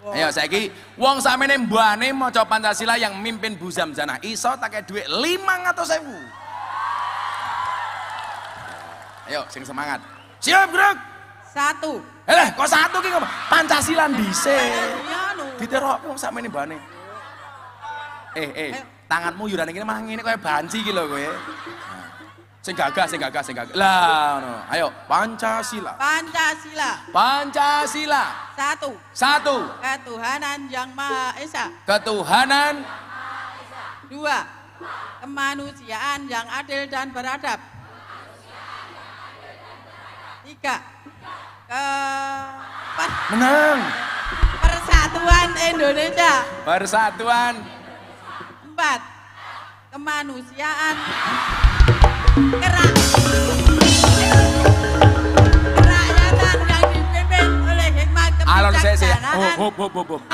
Ayo saiki wong sakmene mbane maca Pancasila yang mimpin Bu Zamzanah iso tak kei dhuwit 500.000. Ayo sing semangat. Siap, Greg. 1. Kok 1 ki ngapa? Pancasila dhisik. Iya lho. Diterok wong sakmene mbane. Tanganmu yurane kene malah ngene kaya banci iki lho kowe. Sing gagah. Lah ngono. Ayo, Pancasila. Pancasila. 1. 1. Ketuhanan Yang Maha Esa. Ketuhanan. 2. Kemanusiaan yang adil dan beradab. 3. Menang. Persatuan Indonesia. Persatuan. 4. Kemanusiaan. Kerakyatan yang dipimpin oleh hikmat kebijaksanaan.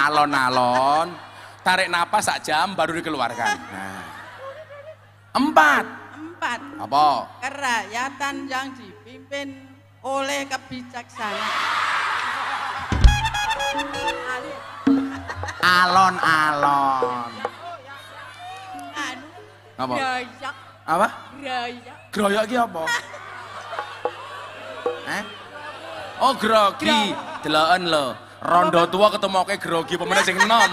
Alon-alon. Tarik napas sak jam baru dikeluarkan. Nah. 4. Apa? Kerakyatan yang dipimpin oleh kebijaksanaan. Alon-alon. Apa? Groyok. Apa? Groyok. Groyok ki apa? Oh grogi. Deloken lho. Rondo tua ketemu ke grogi pemene sing enom.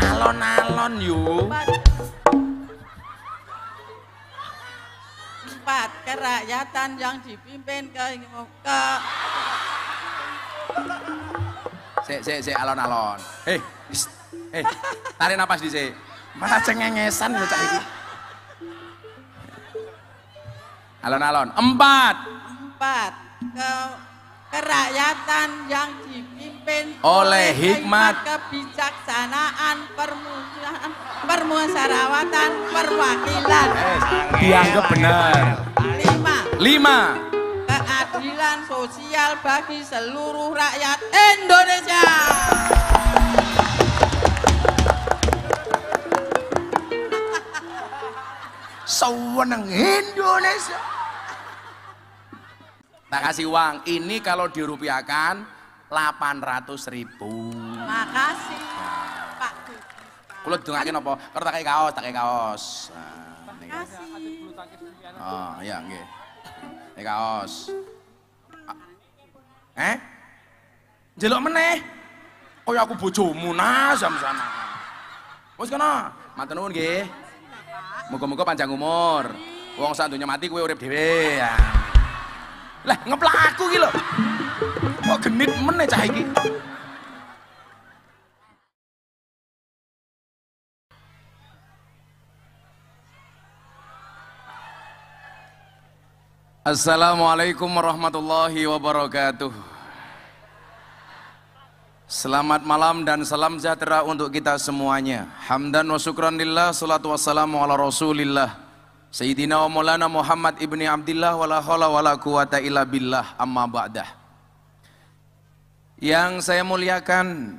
Alon-alon yo. 4. Kerakyatan yang dipimpin Sik alon-alon. Tarik napas dhisik. Malah cengengesan lho cak iki. Alon-alon. 4. Kerakyatan yang dipimpin oleh hikmat kebijaksanaan permusyawaratan perwakilan. Dianggap benar. 5. Keadilan sosial bagi seluruh rakyat Indonesia. Sewenang Indonesia. Tak kasih uang. Ini kalau dirupiahkan 800.000. Makasih Pak. Kulo dongake napa? Karo tak kei kaos. Makasih. Oh, iya nggih. Kaos. Njeluk meneh. Kaya aku bojomu nas Zamzanah. Wis kana. Matur nuwun nggih. Muga-muga panjang umur. Wong sak donya mati kowe urip dhewe. Lah ngeplak aku ki lho. Kok genit meneh cah iki. Assalamualaikum warahmatullahi wabarakatuh. Selamat malam dan salam sejahtera untuk kita semuanya. Hamdan wa syukran lillah, salatu wassalamu ala rasulillah Sayyidina wa maulana Muhammad ibni Abdillah wa la hawla wa la quwata illa billah, amma ba'dah. Yang saya muliakan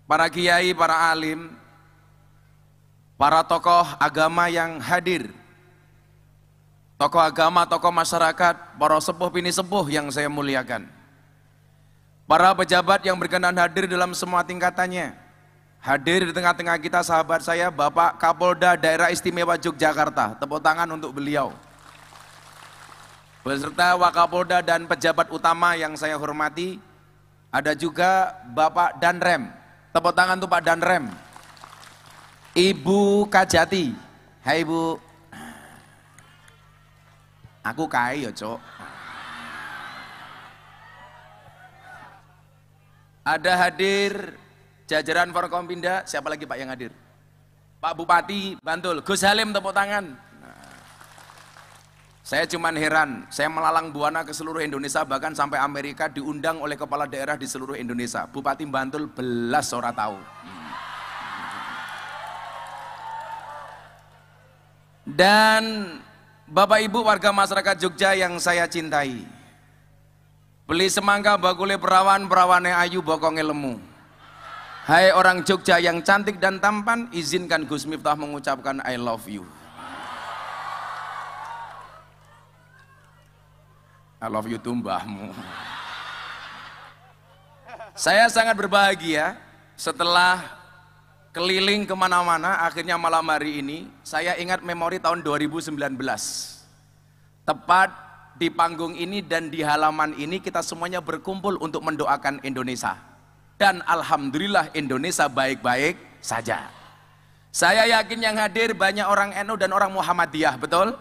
para kiai, para alim, para tokoh agama yang hadir, tokoh agama, tokoh masyarakat, para sepuh bini sepuh yang saya muliakan, para pejabat yang berkenan hadir dalam semua tingkatannya, hadir di tengah-tengah kita sahabat saya Bapak Kapolda Daerah Istimewa Yogyakarta, tepuk tangan untuk beliau, beserta Wakapolda dan pejabat utama yang saya hormati. Ada juga Bapak Danrem, tepuk tangan untuk Pak Danrem. Ibu Kajati, hai Bu. Aku kai ya cok. Ada hadir jajaran Forkompinda, siapa lagi Pak yang hadir? Pak Bupati Bantul, Gus Halim, tepuk tangan. Saya cuman heran, saya melalang buana ke seluruh Indonesia, bahkan sampai Amerika, diundang oleh kepala daerah di seluruh Indonesia. Bupati Bantul belas ora tahu. Dan Bapak Ibu warga masyarakat Jogja yang saya cintai, beli semangka bakule perawan, perawane ayu bokonge lemu. Hai orang Jogja yang cantik dan tampan, izinkan Gus Miftah mengucapkan I love you. I love you tuh mbahmu. Saya sangat berbahagia setelah keliling kemana-mana, akhirnya malam hari ini saya ingat memori tahun 2019. Tepat di panggung ini dan di halaman ini kita semuanya berkumpul untuk mendoakan Indonesia. Dan alhamdulillah Indonesia baik-baik saja. Saya yakin yang hadir banyak orang NU dan orang Muhammadiyah, betul?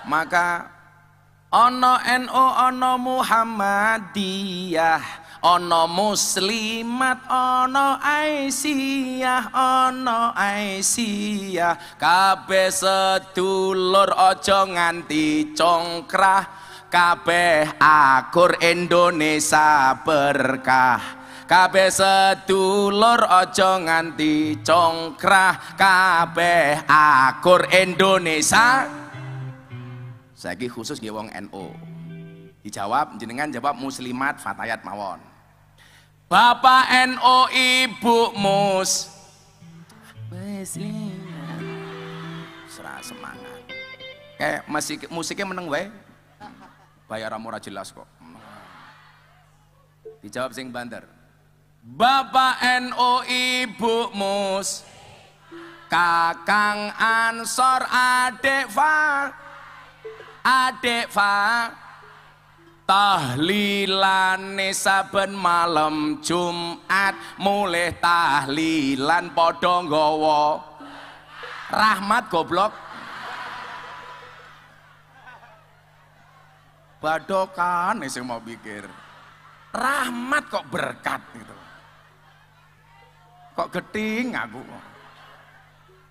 Maka ono NU, ono Muhammadiyah, ono muslimat, ono Aisyah, kabeh sedulur ojo nganti congkrah, kabeh akur Indonesia berkah, kabeh sedulur ojo nganti congkrah, kabeh akur Indonesia. Saiki khusus nggih wong NU. Dijawab, jenengan jawab muslimat fatayat mawon. Bapak NU, Ibu muslimat. Serah semangat. Kayak musiknya meneng wae. Bayaran ora jelas kok. Dijawab sing banter. Bapak NU, Ibu Kakang Ansor, Adik Fa tahlilane saben malam Jumat, mulih tahlilan padha nggawa rahmat goblok. Badokan sing mau pikir rahmat kok berkat gitu. Kok geting aku.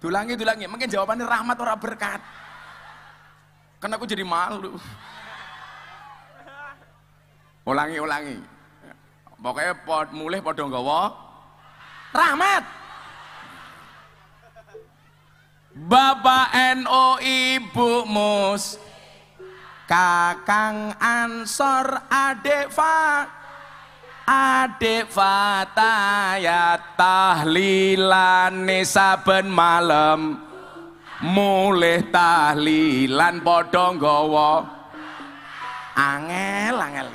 Dulangi, mungkin jawabannya rahmat ora berkat. Karena aku jadi malu. Ulangi. Pokoknya mulih padha nggawa rahmat. Bapak NU, Ibu Kakang Ansor, Adik fatayat tahlilane saben malam, mulih tahlilan padha nggawa angel.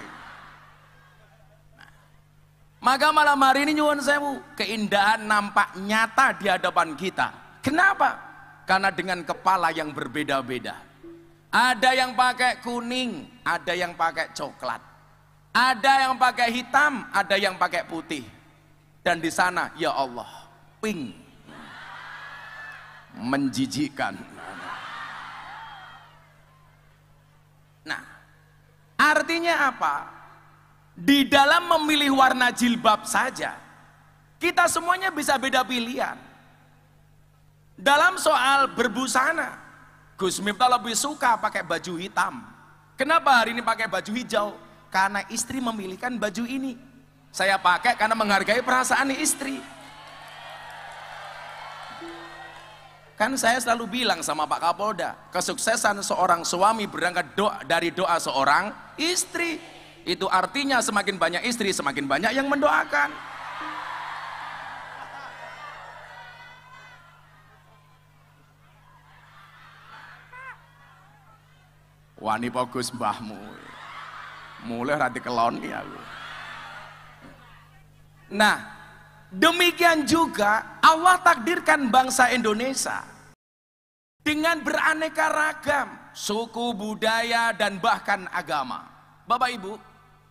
Maka malam hari ini nyuwun sewu, keindahan nampak nyata di hadapan kita. Kenapa? Karena dengan kepala yang berbeda-beda. Ada yang pakai kuning, ada yang pakai coklat, ada yang pakai hitam, ada yang pakai putih. Dan di sana, ya Allah, pink, menjijikkan. Nah, artinya apa? Di dalam memilih warna jilbab saja, kita semuanya bisa beda pilihan. Dalam soal berbusana, Gus Miftah lebih suka pakai baju hitam. Kenapa hari ini pakai baju hijau? Karena istri memilihkan baju ini. Saya pakai karena menghargai perasaan istri. Kan saya selalu bilang sama Pak Kapolda, kesuksesan seorang suami berangkat dari doa seorang istri. Itu artinya semakin banyak istri, semakin banyak yang mendoakan. Wani bagus mbahmu. Mulai rati kelon ya. Nah, demikian juga Allah takdirkan bangsa Indonesia dengan beraneka ragam suku, budaya, dan bahkan agama. Bapak Ibu,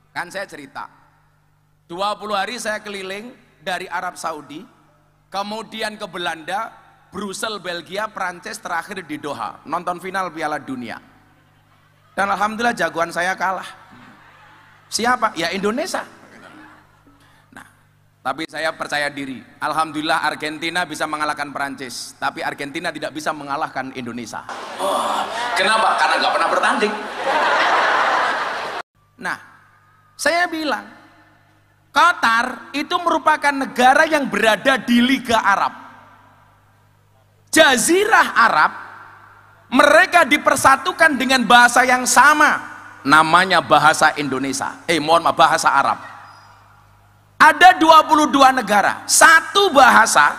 kan saya cerita 20 hari saya keliling dari Arab Saudi, kemudian ke Belanda, Brussels, Belgia, Prancis, terakhir di Doha nonton final Piala Dunia. Dan alhamdulillah jagoan saya kalah. Siapa? Ya Indonesia. Nah, tapi saya percaya diri, alhamdulillah Argentina bisa mengalahkan Prancis, tapi Argentina tidak bisa mengalahkan Indonesia. Oh, kenapa? Karena nggak pernah bertanding. Nah, saya bilang Qatar itu merupakan negara yang berada di Liga Arab, Jazirah Arab. Mereka dipersatukan dengan bahasa yang sama, namanya bahasa Indonesia. Bahasa Arab. Ada 22 negara, satu bahasa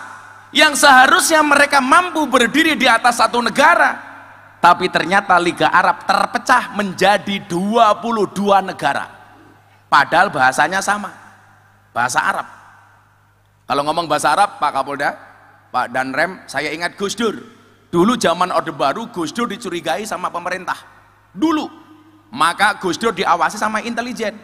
yang seharusnya mereka mampu berdiri di atas satu negara. Tapi ternyata Liga Arab terpecah menjadi 22 negara. Padahal bahasanya sama. bahasa Arab. Kalau ngomong bahasa Arab, Pak Kapolda, Pak Danrem, saya ingat Gus Dur. Dulu zaman Orde Baru, Gus Dur dicurigai sama pemerintah. Dulu. Maka Gus Dur diawasi sama intelijen.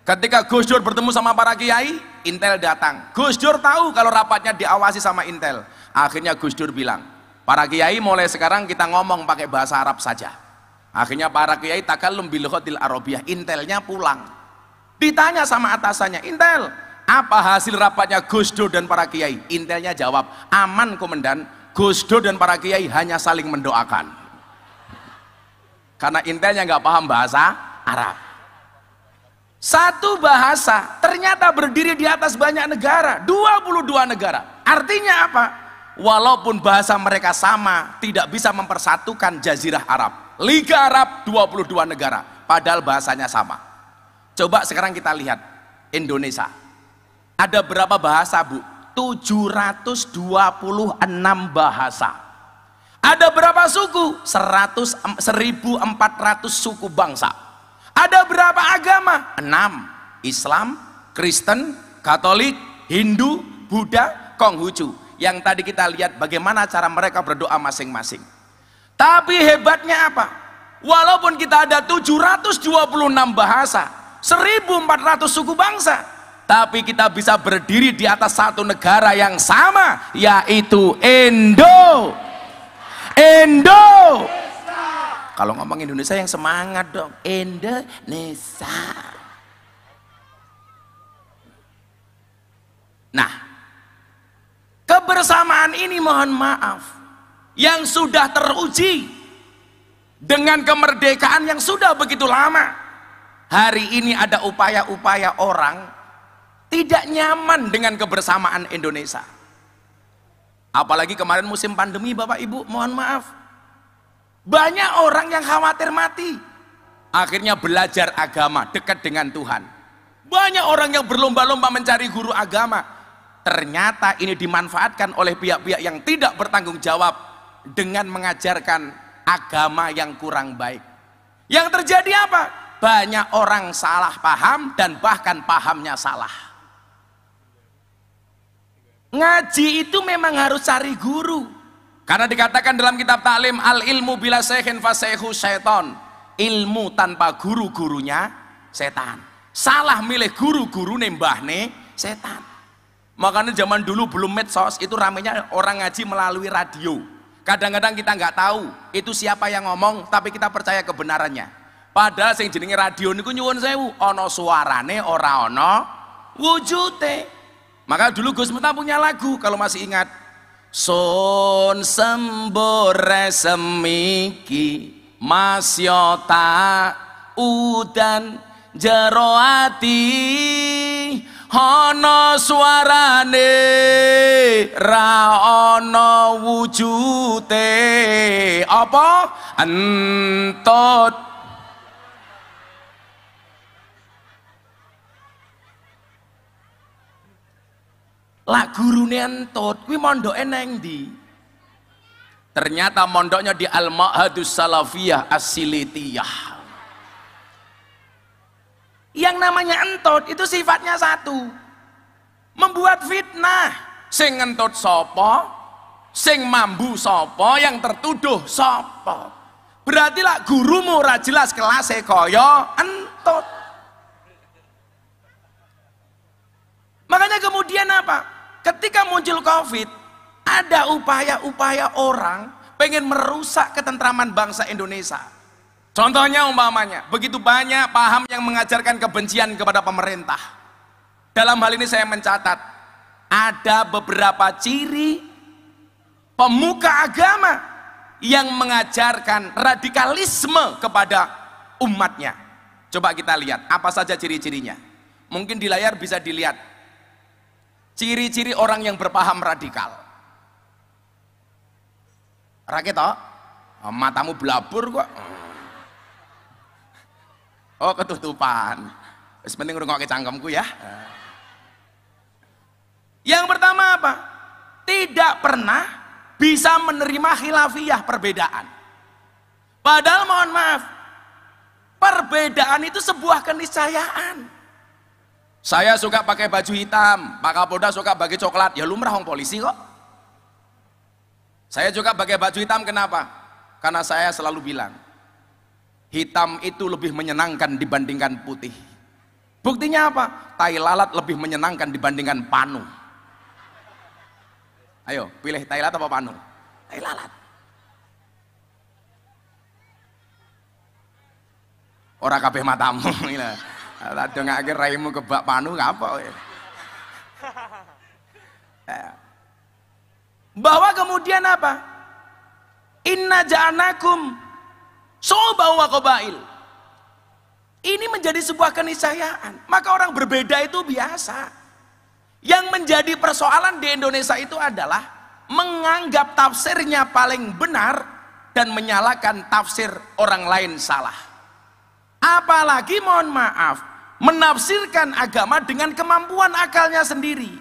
Ketika Gus Dur bertemu sama para kiai, Intel datang. Gus Dur tahu kalau rapatnya diawasi sama Intel. Akhirnya Gus Dur bilang, para kiai mulai sekarang kita ngomong pakai bahasa Arab saja. Akhirnya para kiai takallum bil lughatil arabiyah. Intelnya pulang. Ditanya sama atasannya, Intel, apa hasil rapatnya Gus Dur dan para kiai? Intelnya jawab, aman komandan, Gus Dur dan para kiai hanya saling mendoakan. Karena intelnya nggak paham bahasa Arab. Satu bahasa ternyata berdiri di atas banyak negara, 22 negara. Artinya apa? Walaupun bahasa mereka sama, tidak bisa mempersatukan Jazirah Arab. Liga Arab 22 negara, padahal bahasanya sama. Coba sekarang kita lihat Indonesia. Ada berapa bahasa, Bu? 726 bahasa. Ada berapa suku? 1.400 suku bangsa. Ada berapa agama? 6. Islam, Kristen, Katolik, Hindu, Buddha, Konghucu. Yang tadi kita lihat bagaimana cara mereka berdoa masing-masing. Tapi hebatnya apa? Walaupun kita ada 726 bahasa, 1.400 suku bangsa, tapi kita bisa berdiri di atas satu negara yang sama, yaitu Indo. Kalau ngomong Indonesia yang semangat dong, Indonesia. Nah, kebersamaan ini mohon maaf yang sudah teruji dengan kemerdekaan yang sudah begitu lama. Hari ini ada upaya-upaya orang tidak nyaman dengan kebersamaan Indonesia. Apalagi kemarin musim pandemi, Bapak Ibu, mohon maaf, banyak orang yang khawatir mati, akhirnya belajar agama, dekat dengan Tuhan. Banyak orang yang berlomba-lomba mencari guru agama, ternyata ini dimanfaatkan oleh pihak-pihak yang tidak bertanggung jawab dengan mengajarkan agama yang kurang baik. Yang terjadi apa? Banyak orang salah paham dan bahkan pahamnya salah. Ngaji itu memang harus cari guru, karena dikatakan dalam kitab taklim, al ilmu bila syekhin fasaihu syaiton, ilmu tanpa guru-gurunya setan. Salah milih guru-guru nembahne setan. Makanya zaman dulu belum medsos, itu ramenya orang ngaji melalui radio. Kadang-kadang kita nggak tahu itu siapa yang ngomong, tapi kita percaya kebenarannya. Padahal sing jenenge radio niku nyuwun sewu, ana suarane ora ana wujude. Maka dulu Gus Miftah punya lagu, kalau masih ingat, Sun sembore semiki masyota udan jero ati ana suarane ra ana wujude apa entut. Lah gurune entut kuwi mondoke nang ndi? Ternyata mondoknya di Al-Ma'hadus Salafiyah As-Silitiyah. Yang namanya entut itu sifatnya satu, membuat fitnah. Sing entut sapa, sing mambu sapa, yang tertuduh sapa. Berarti lah gurumu ora jelas kelase kaya entut. Makanya kemudian apa? Ketika muncul COVID, ada upaya-upaya orang pengen merusak ketentraman bangsa Indonesia. Contohnya umpamanya, begitu banyak paham yang mengajarkan kebencian kepada pemerintah. Dalam hal ini saya mencatat, ada beberapa ciri pemuka agama yang mengajarkan radikalisme kepada umatnya. Coba kita lihat, apa saja ciri-cirinya. Mungkin di layar bisa dilihat. Ciri-ciri orang yang berpaham radikal. Rakyat toh, matamu belabur kok. Oh, ketutupan. Wis penting ngrungokke cangkemku ya. Yang pertama apa? Tidak pernah bisa menerima khilafiyah, perbedaan. Padahal mohon maaf, perbedaan itu sebuah keniscayaan. Saya suka pakai baju hitam, Pak Kapolda suka pakai coklat, ya lumrah orang polisi kok. Saya juga pakai baju hitam, kenapa? Karena saya selalu bilang, hitam itu lebih menyenangkan dibandingkan putih. Buktinya apa? Tai lalat lebih menyenangkan dibandingkan panu. Ayo, pilih tai lalat apa panu? Tai lalat. Ora kabeh matamu. Tak dongake raimu kebak panu ngapa? Bahwa kemudian apa? Inna ja'anakum syu'uban wa qabail. Ini menjadi sebuah keniscayaan. Maka orang berbeda itu biasa. Yang menjadi persoalan di Indonesia itu adalah menganggap tafsirnya paling benar dan menyalahkan tafsir orang lain salah. Apalagi mohon maaf, menafsirkan agama dengan kemampuan akalnya sendiri.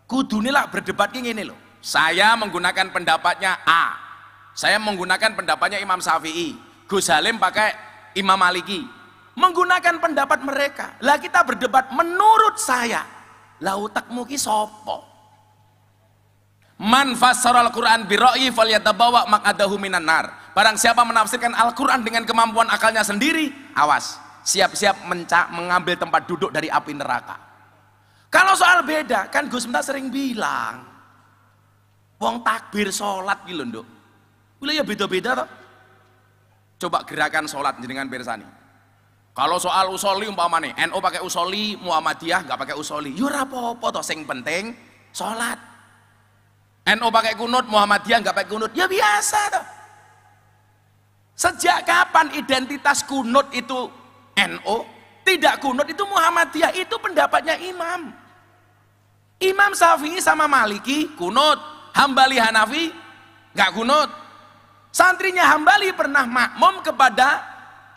Kudunilah berdebat ini loh. Saya menggunakan pendapatnya A, saya menggunakan pendapatnya Imam Syafi'i, Gus Halim pakai Imam Maliki, menggunakan pendapat mereka. Lah kita berdebat menurut saya, lah utakmu ki sopo? Man fassara al-Quran bi ra'yi falyatabawa maq'adahu minan nar. Barang siapa menafsirkan Al-Quran dengan kemampuan akalnya sendiri, awas, siap-siap mengambil tempat duduk dari api neraka. Kalau soal beda, kan Gus Miftah sering bilang, wong takbir sholat gitu loh, Nduk. Ya beda-beda toh. Coba gerakan sholat jenengan pirsani. Kalau soal usoli umpamane, NU pakai usoli, Muhammadiyah nggak pakai usoli. Yo ora apa-apa toh, sing penting sholat. NU pakai kunut, Muhammadiyah nggak pakai kunut. Ya biasa toh. Sejak kapan identitas kunut itu NU, tidak kunut itu Muhammadiyah? Itu pendapatnya imam. Imam Syafi'i sama Maliki kunut, Hambali Hanafi nggak kunut. Santrinya Hambali pernah makmum kepada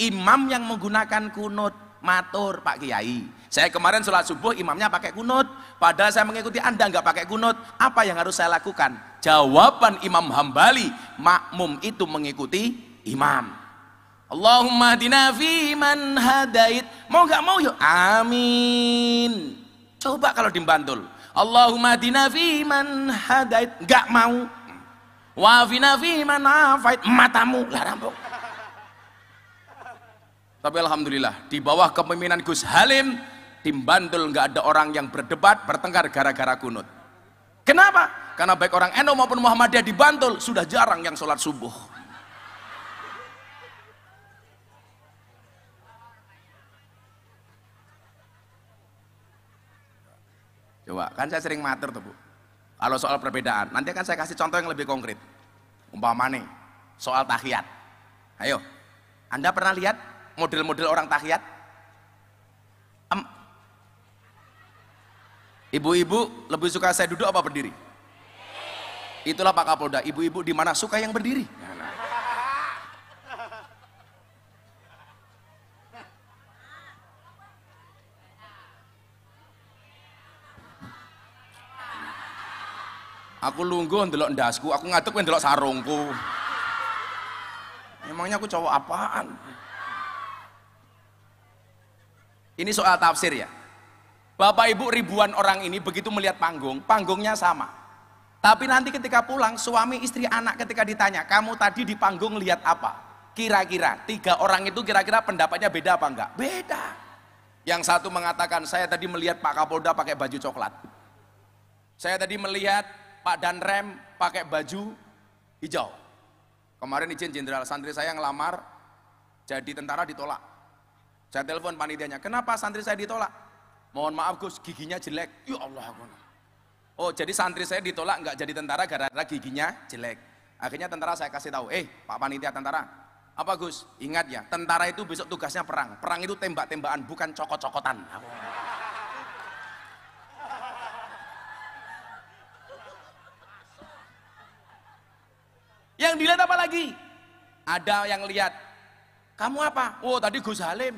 imam yang menggunakan kunut, matur Pak Kiai. Saya kemarin sholat subuh imamnya pakai kunut, padahal saya mengikuti Anda nggak pakai kunut. Apa yang harus saya lakukan? Jawaban Imam Hambali, makmum itu mengikuti imam. Allahumma hadina fi man hadait. Mau nggak mau yuk amin. Coba kalau di Bantul, Allahumma hadina fi man hadait, nggak mau. Wafina fi man afait, matamu lah rampung. Tapi alhamdulillah di bawah kepemimpinan Gus Halim di Bantul nggak ada orang yang berdebat bertengkar gara-gara kunut. Kenapa? Karena baik orang NU maupun Muhammadiyah di Bantul sudah jarang yang sholat subuh. Coba, kan saya sering matur tuh Bu. Kalau soal perbedaan, nanti akan saya kasih contoh yang lebih konkret. Umpamane soal tahiyat. Ayo, Anda pernah lihat model-model orang tahiyat? Ibu-ibu lebih suka saya duduk apa berdiri? Itulah Pak Kapolda, ibu-ibu di mana suka yang berdiri? Aku lungguh ndelok ndasku, aku ngadeg kowe ndelok sarungku. Emangnya aku cowok apaan? Ini soal tafsir ya. Bapak Ibu ribuan orang ini begitu melihat panggung, panggungnya sama. Tapi nanti ketika pulang, suami, istri, anak ketika ditanya, kamu tadi di panggung lihat apa? Kira-kira, 3 orang itu kira-kira pendapatnya beda apa enggak? Beda. Yang satu mengatakan, saya tadi melihat Pak Kapolda pakai baju coklat. Saya tadi melihat Pak Danrem pakai baju hijau. Kemarin izin jenderal, santri saya ngelamar jadi tentara ditolak. Saya telepon panitianya, kenapa santri saya ditolak? Mohon maaf Gus, giginya jelek. Ya Allah. Oh jadi santri saya ditolak nggak jadi tentara gara-gara giginya jelek. Akhirnya tentara saya kasih tahu, Pak panitia tentara, apa Gus? Ingat ya, tentara itu besok tugasnya perang. Perang itu tembak-tembakan, bukan cokot-cokotan. Yang dilihat apa lagi? Ada yang lihat, kamu apa? Oh tadi Gus Halim.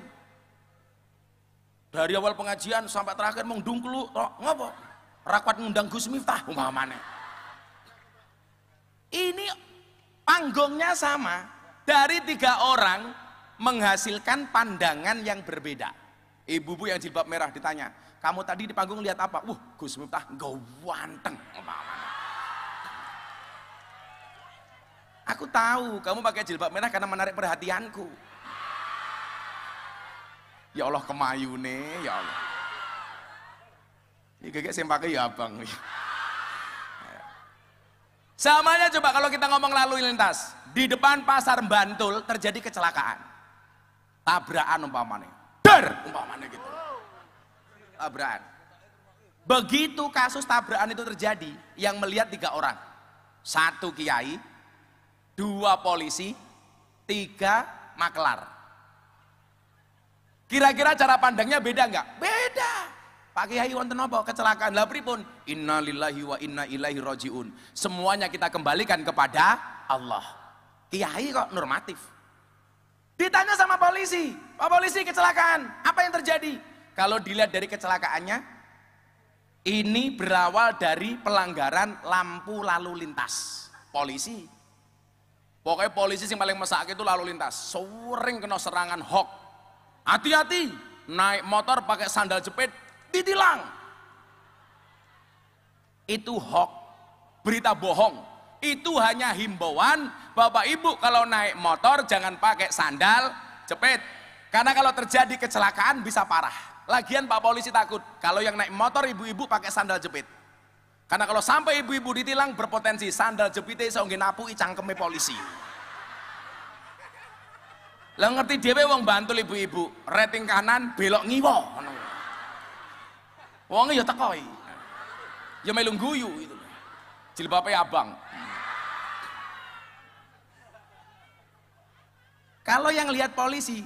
Dari awal pengajian sampai terakhir mengdungklu, ngapa? Rakwat ngundang Gus Miftah, umpamane. Ini panggungnya sama, dari 3 orang menghasilkan pandangan yang berbeda. Ibu-ibu yang jilbab merah ditanya, kamu tadi di panggung lihat apa? Gus Miftah gawanteng. Aku tahu kamu pakai jilbab merah karena menarik perhatianku. Ya Allah, kemayune, ya Allah. Ini kayak saya pakai ya abang. Samanya coba kalau kita ngomong lalu lintas, di depan pasar Bantul terjadi kecelakaan, tabrakan umpamanya, umpamanya gitu, tabrakan. Begitu kasus tabrakan itu terjadi, yang melihat 3 orang, 1 kiai, 2 polisi, 3 makelar. Kira-kira cara pandangnya beda nggak? Beda. Pak Kiai wonten napa kecelakaan? Lah pripun? Innalillahi wa inna ilaihi rajiun. Semuanya kita kembalikan kepada Allah. Kiai kok normatif. Ditanya sama polisi, Pak polisi kecelakaan, apa yang terjadi? Kalau dilihat dari kecelakaannya, ini berawal dari pelanggaran lampu lalu lintas. Polisi. Pokoknya polisi yang paling mesake itu lalu lintas. Sering kena serangan hoax. Hati-hati, naik motor pakai sandal jepit ditilang. Itu hoax, berita bohong. Itu hanya himbauan, Bapak Ibu kalau naik motor jangan pakai sandal jepit. Karena kalau terjadi kecelakaan bisa parah. Lagian Pak polisi takut kalau yang naik motor ibu-ibu pakai sandal jepit. Karena kalau sampai ibu-ibu ditilang berpotensi sandal jepitnya iso napui cangkeme polisi. Lah ngerti dhewe wong Bantul ibu-ibu, rating kanan belok ngiwo. Wong ya teko iki. Ya melu guyu itu. Jilbabe abang. Kalau yang lihat polisi,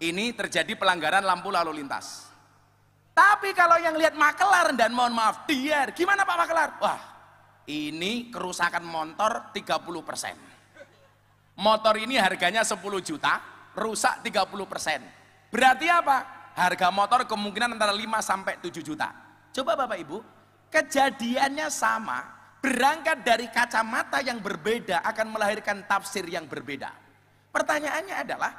ini terjadi pelanggaran lampu lalu lintas. Tapi kalau yang lihat makelar dan mohon maaf, dier, gimana Pak makelar? Wah, ini kerusakan motor 30%. Motor ini harganya 10 juta, rusak 30%. Berarti apa? Harga motor kemungkinan antara 5 sampai 7 juta. Coba Bapak Ibu, kejadiannya sama, berangkat dari kacamata yang berbeda akan melahirkan tafsir yang berbeda. Pertanyaannya adalah,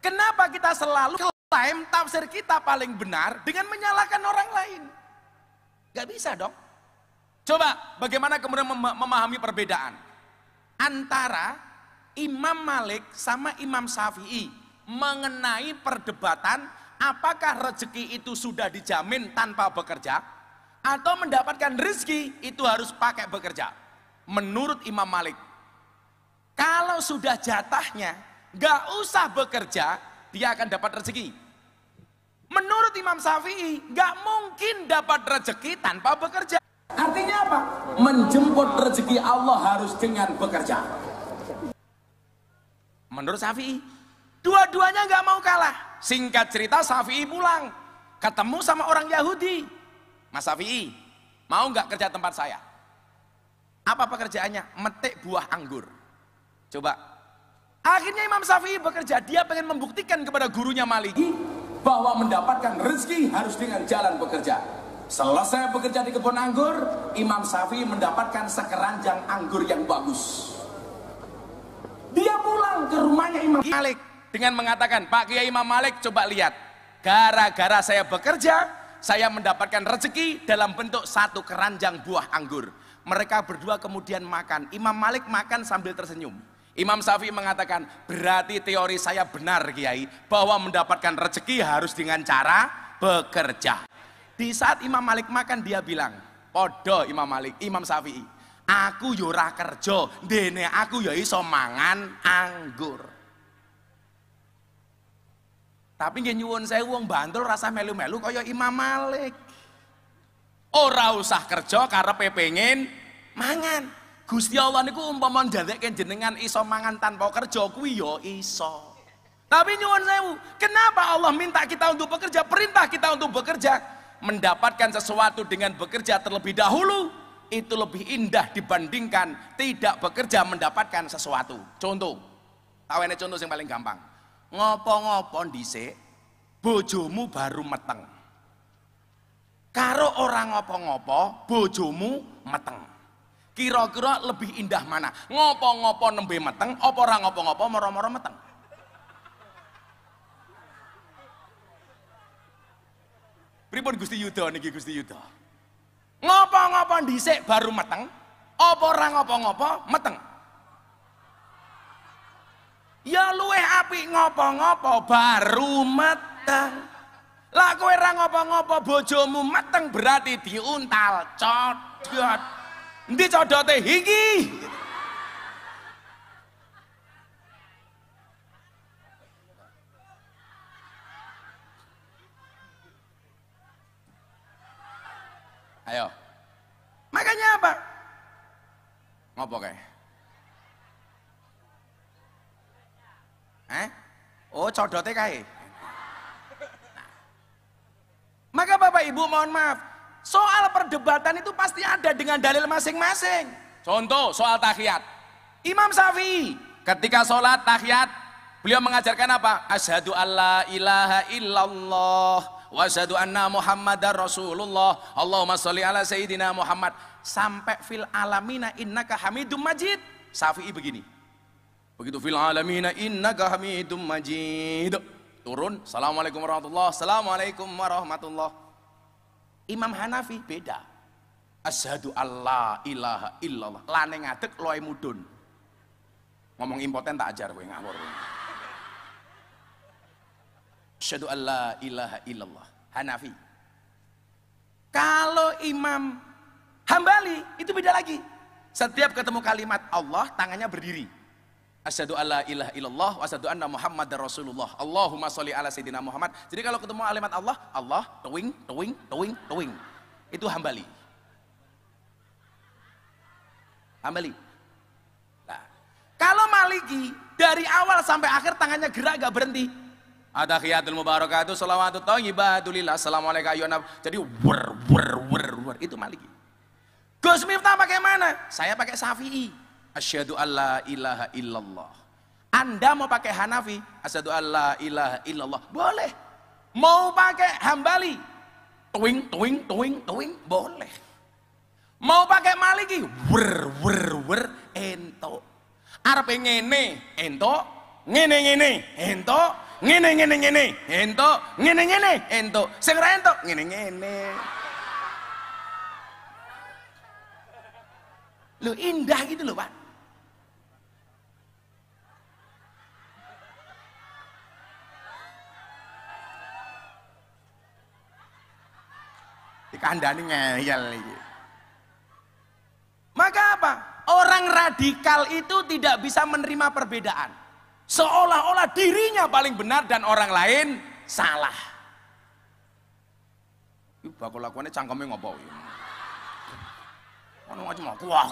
kenapa kita selalu klaim tafsir kita paling benar dengan menyalahkan orang lain? Gak bisa dong. Coba bagaimana kemudian memahami perbedaan antara Imam Malik sama Imam Syafi'i mengenai perdebatan apakah rezeki itu sudah dijamin tanpa bekerja atau mendapatkan rezeki itu harus pakai bekerja. Menurut Imam Malik, kalau sudah jatahnya gak usah bekerja, dia akan dapat rezeki. Menurut Imam Syafi'i, gak mungkin dapat rezeki tanpa bekerja. Artinya apa? Menjemput rezeki Allah harus dengan bekerja. Menurut Syafi'i, dua-duanya gak mau kalah. Singkat cerita, Syafi'i pulang, ketemu sama orang Yahudi. Mas Syafi'i, mau nggak kerja tempat saya? Apa pekerjaannya? Metik buah anggur. Coba. Akhirnya Imam Syafi'i bekerja. Dia pengen membuktikan kepada gurunya Maliki bahwa mendapatkan rezeki harus dengan jalan bekerja. Selesai bekerja di kebun anggur, Imam Syafi'i mendapatkan sekeranjang anggur yang bagus. Dia pulang ke rumahnya Imam Malik dengan mengatakan, Pak Kiai Imam Malik, coba lihat, gara-gara saya bekerja, saya mendapatkan rezeki dalam bentuk 1 keranjang buah anggur. Mereka berdua kemudian makan. Imam Malik makan sambil tersenyum. Imam Syafi'i mengatakan, berarti teori saya benar Kiai, bahwa mendapatkan rezeki harus dengan cara bekerja. Di saat Imam Malik makan, dia bilang, podo Imam Malik, Imam Syafi'i, aku yo ora kerja, dene aku yo iso mangan anggur. Tapi nggih nyuwun saya wong Bantul rasa melu-melu kaya Imam Malik. Ora usah kerja karepe pengen mangan. Gusti Allah niku umpama ndadekake jenengan iso mangan tanpa kerja kuwi ya iso. Tapi nyuwun sewu, kenapa Allah minta kita untuk bekerja, perintah kita untuk bekerja? Mendapatkan sesuatu dengan bekerja terlebih dahulu itu lebih indah dibandingkan tidak bekerja mendapatkan sesuatu. Contoh, tawene contoh yang paling gampang. Ngopo-ngopo dhisik bojomu baru meteng. Karo orang ngopo-ngopo bojomu meteng. Kira-kira lebih indah mana? Ngopo-ngopo nembe meteng apa ora ngopo-ngopo moro-moro meteng? Pripun Gusti Yuda niki Gusti Yuda? Ngopo-ngopo dhisik baru meteng? Apa ora ngopo-ngopo meteng? Ya luweh apik ngopo-ngopo baru meteng. Lah kowe ora ngopo-ngopo bojomu meteng berarti diuntal codot. Endi codote iki? Ayo. Makanya apa? Ngopo kae? Oh, codote kae. Maka Bapak Ibu mohon maaf, soal perdebatan itu pasti ada dengan dalil masing-masing. Contoh soal tahiyat. Imam Syafi'i ketika sholat tahiyat, beliau mengajarkan apa? Asyhadu alla ilaha illallah wa asyhadu anna Muhammadar Rasulullah. Allahumma sholli ala sayyidina Muhammad. Sampai fil alamina innaka hamidum majid. Syafi'i begini. Begitu fil alamina innaka hamidum majid. Turun, assalamualaikum warahmatullah, assalamualaikum warahmatullah. Imam Hanafi beda. Asyhadu alla ilaha illallah. Lane ngadeg loe mudun. Ngomong impoten tak ajar kowe ngawur. Asyhadu alla ilaha illallah. Hanafi. Kalau Imam Hambali itu beda lagi. Setiap ketemu kalimat Allah tangannya berdiri. Asyhadu alla ilaha illallah wa asyhadu anna Muhammadar Rasulullah. Allahumma sholli ala sayyidina Muhammad. Jadi kalau ketemu kalimat Allah, Allah, tewing, tewing, tewing, tewing. Itu Hambali. Hambali. Nah, kalau Maliki dari awal sampai akhir tangannya gerak gak berhenti. Atahiyatul mubarakatuh shalawatut thayyibatul lillah. Assalamualaikum ayyuhan. Jadi wer. Itu Maliki. Gus Miftah pakai mana? Saya pakai Syafi'i. Asyhadu alla ilaha illallah. Anda mau pakai Hanafi, asyhadu alla ilaha illallah, boleh. Mau pakai Hambali, tuing tuing tuing tuing, boleh. Mau pakai Maliki, wer ento. Arepe ngene ento, ngene ento, ngene ento, ngene ento. Sing ora ento ngene. Loh indah gitu loh Pak. Dikandani ngeyel iki. Maka apa? Orang radikal itu tidak bisa menerima perbedaan. Seolah-olah dirinya paling benar dan orang lain salah. Iku bakal lakuane cangkeme ngopo iki? Ono macam kuah.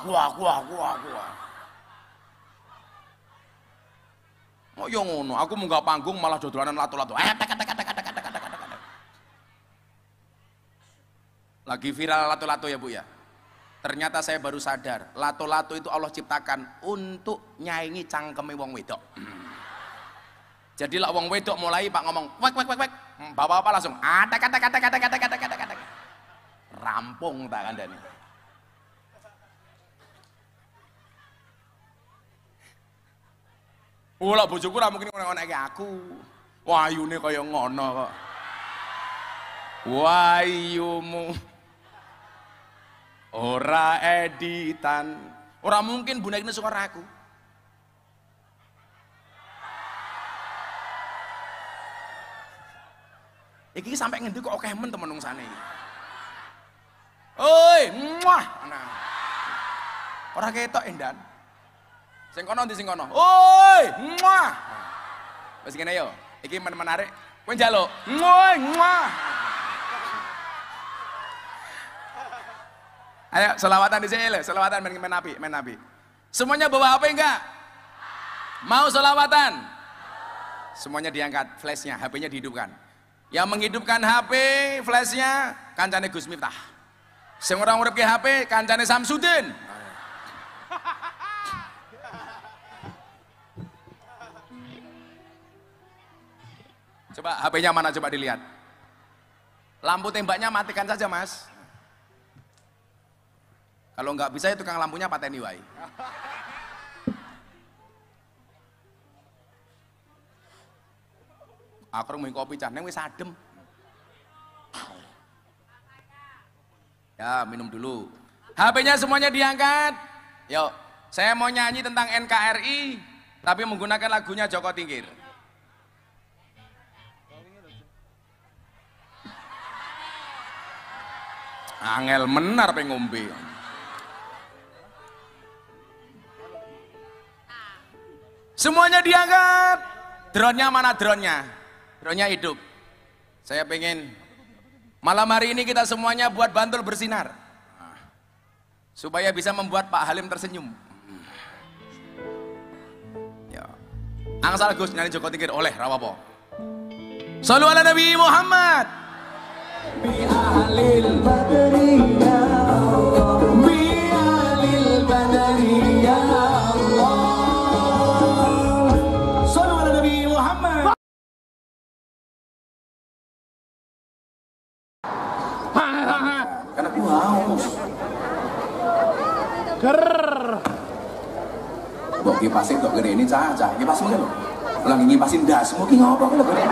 Oh yo ngono, aku munggah panggung malah dodolanan lato-lato. Lagi viral lato-lato ya Bu ya. Ternyata saya baru sadar, lato-lato itu Allah ciptakan untuk nyaingi cangkeme wong wedok. Jadi lah wong wedok mulai Pak ngomong wek. Bapak-bapak langsung kata. Rampung tak kandani. Lah bojoku ora mungkin ngono-ngonoke aku. Wayune kaya ngono kok. Wayumu ora editan. Ora mungkin bunekne suara aku. Iki sampai ngendi kok akeh men temen sane iki. Oi, muah. Nah. Ora ketok endan. Sing kono ndi sing kono? Oi, muah. Wis ngene yo. Iki menarik. Kowe njaluk. Oi, muah. Ayo selawatan di sini, selawatan main Nabi. Semuanya bawa HP enggak? Mau selawatan? Semuanya diangkat flashnya, HP-nya dihidupkan. Yang menghidupkan HP flashnya kancane Gus Miftah. Sing ora nguripke HP kancane Samsudin. Coba HP-nya mana coba dilihat. Lampu tembaknya matikan saja Mas. Kalau nggak bisa ya tukang lampunya pateni wae. Aku mau kopi cah neng wis adem. Ya, minum dulu. HP-nya semuanya diangkat. Yuk, saya mau nyanyi tentang NKRI, tapi menggunakan lagunya Joko Tingkir. Angel menar pengombe. Semuanya diangkat. Drone-nya mana drone-nya? Drone-nya hidup. Saya pengen malam hari ini kita semuanya buat Bantul bersinar. Supaya bisa membuat Pak Halim tersenyum. Ya. Angsal Gus nyanyi Joko Tingkir oleh rawapo. Shallu ala Nabi Muhammad. Bi ahlil badriyah Allah, bi ahlil badriyah Allah. Shallu ala Nabi Muhammad. Karena aku haus. Ger. Mbok kipasin kok gede ini cacah. Kipas mungkin lho. Lagi ngipasin dasmu ki ngopo kok lho gede.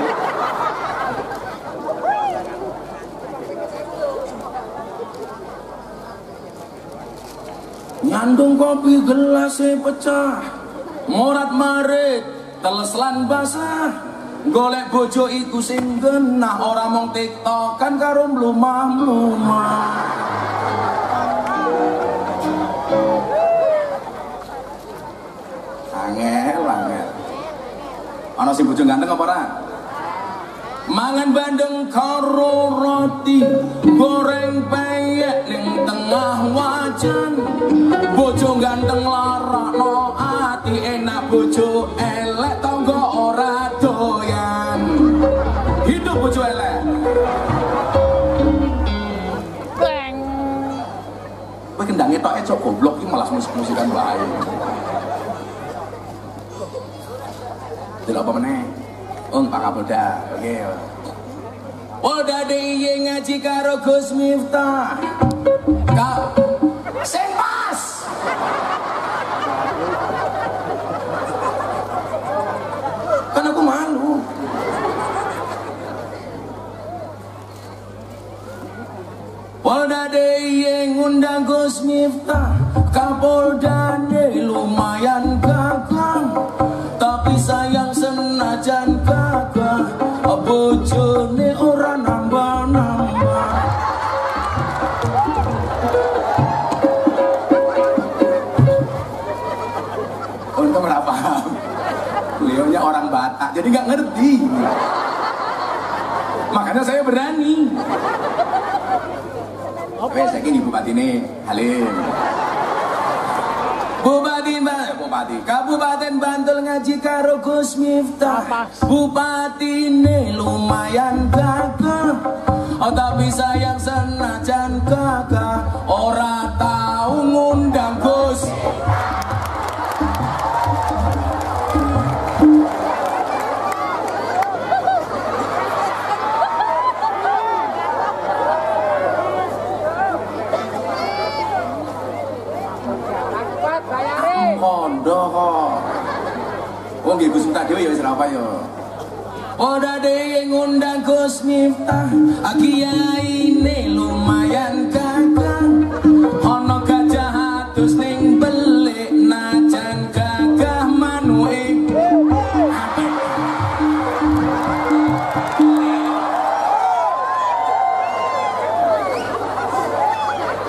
Nyandung kopi gelasnya pecah, morat marit teles lan basah, golek bojo iku sing genah, ora mung tiktokan karo mlumah-mlumah. Angel. Ana sing bojo ganteng apa ora? Mangan bandeng karo roti, goreng peyek ning tengah wajan. Bojo ganteng larakno ati, enak bojo elek tangga ora doyan. Hidup bojo elek. Bang. Kowe kendang etoke cok goblok iki malah musik-musikan wae. Delok apa meneh? Pak Kapolda, oke. Polda DIY ngaji karo Gus Miftah. Kak, sing pas. Kan aku malu. Polda DIY ngundang Gus Miftah. Kapolda lumayan gagah, tapi sayang senajan gagah, bojone ora nambah-nambah. Untung nggak paham. Beliaunya orang Batak, jadi nggak ngerti. Makanya saya berani. Oke, saya ini Bupati ini Halim. Kabupaten Bantul ngaji karo Gus Miftah. Bupati ini lumayan gagah, tapi sayang senajan gagah, ora tau ngundang Gus. Kondo kok. Wong nggih Gus Miftah dhewe ya wis ra apa ya. Ora dhewe ngundang Gus Miftah, kiyaine lumayan gagah. Ana gajah atus ning belik najan gagah manuke.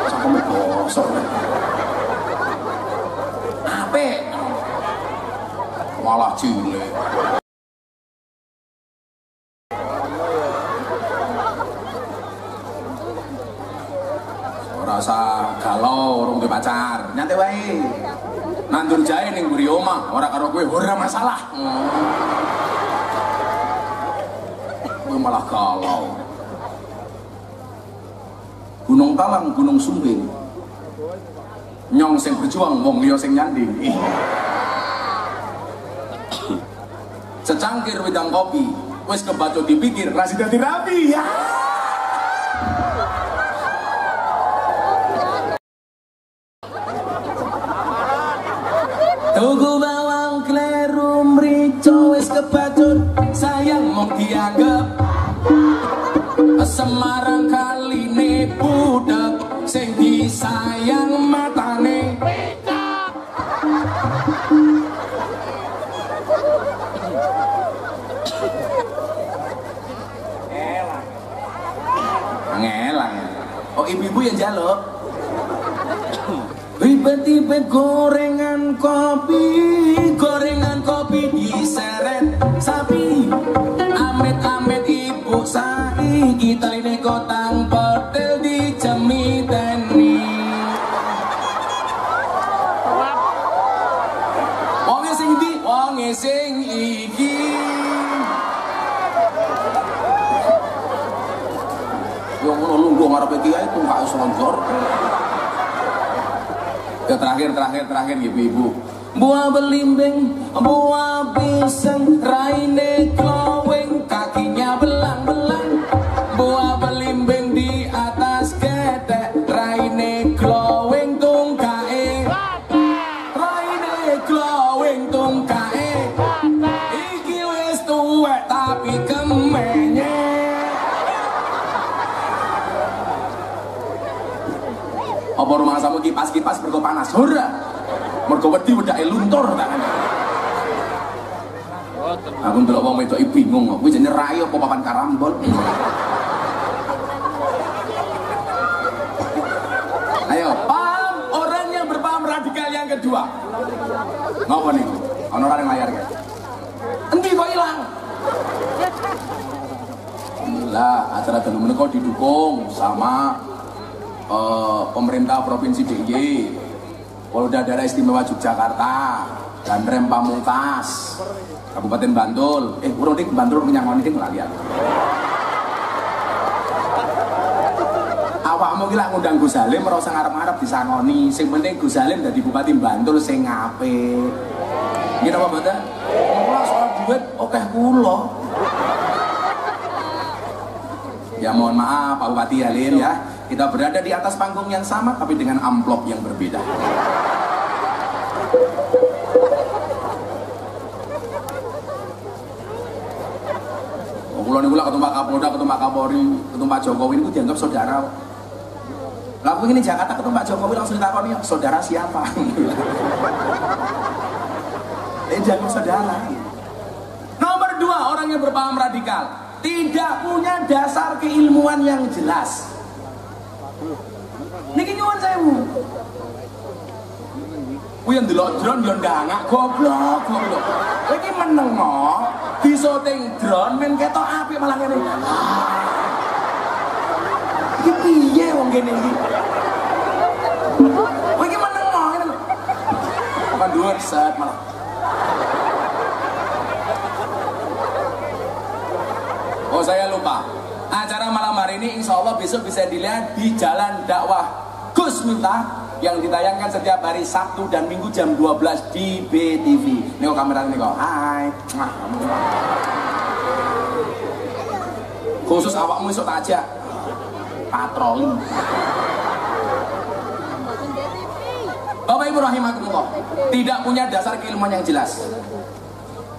Sampe kosong. Malah cilik. Ora usah galau urung duwe pacar, nyantai wae. Nandur jahe ning mburi omah, ora karo kowe ora masalah. Kowe malah galau. Gunung Talang, Gunung Sumbing. Nyong sing berjuang, wong liya sing nyanding. Secangkir wedang kopi, wis kebaco dipikir, rasi dadi rapi ya. Tugu bawang kleru mrico wis kebacut, sayang mong dianggap Semarang kaline budek sayang matane ngelang. Oh ibu-ibu yang jaluk. Tiba-tiba gorengan kopi diseret sapi. Amit-amit ibu saiki taline kotang petel dicemiteni. Wonge sing ndi? Wonge sing iki. Yo ngono lungguh ngarepe kiai tungkake slonjor. Ya terakhir ibu-ibu. Buah belimbing, buah pisang, raine glowing, kakinya belang-belang. Buah belimbing di atas ketek, raine glowing tungkae. Raine glowing tungkae. Iki wis tuwek tapi kemenye. Apa rumah kamu kipas-kipas mergo panas? Ora. Mergo wedi wedake luntur tangan. Aku ndelok wong wedok bingung kok. Kuwi jenenge rai apa papan karambol. Ayo, paham orang yang berpaham radikal yang kedua. Ngapa nih? Ono ora ning layar kan? Endi kok ilang? Alhamdulillah, acara dulu menika didukung sama pemerintah Provinsi DIY, Polda Daerah Istimewa Yogyakarta, dan Rem Pamungkas, Kabupaten Bantul. Urung dik Bantul menyangoni dik lalian. Awakmu ki lak ngundang Gus Halim ora usah ngarep-ngarep disangoni. Sing penting Gus Halim dadi Bupati Bantul sing apik. Nggih napa mboten? Kula soal duit akeh kula. Ya mohon maaf Pak Bupati Halim ya. Kita berada di atas panggung yang sama tapi dengan amplop yang berbeda. Kulo niku ketemu Pak Kapolda, ketemu Pak Kapolri, ketemu Pak Jokowi itu dianggap saudara. Lah aku ini Jakarta ketemu Pak Jokowi langsung ditakoni, saudara siapa? Dianggap saudara. Nomor 2, orang yang berpaham radikal tidak punya dasar keilmuan yang jelas. Niki nyuwun sewu. Kuwi yang delok drone yo ndangak goblok. Kowe iki meneng kok disoting drone men ketok apik malah ngene. Iki piye wong kene iki? Kowe iki meneng kok ngene. Apa dhuwur set malah. Oh saya lupa. Acara malam hari ini insya Allah besok bisa dilihat di Jalan Dakwah Gus Miftah yang ditayangkan setiap hari Sabtu dan Minggu jam 12 di BTV. Nih kamera ini kok. Hai. Khusus awakmu esok tak ajak patroli. Bapak Ibu rahimakumullah, tidak punya dasar keilmuan yang jelas.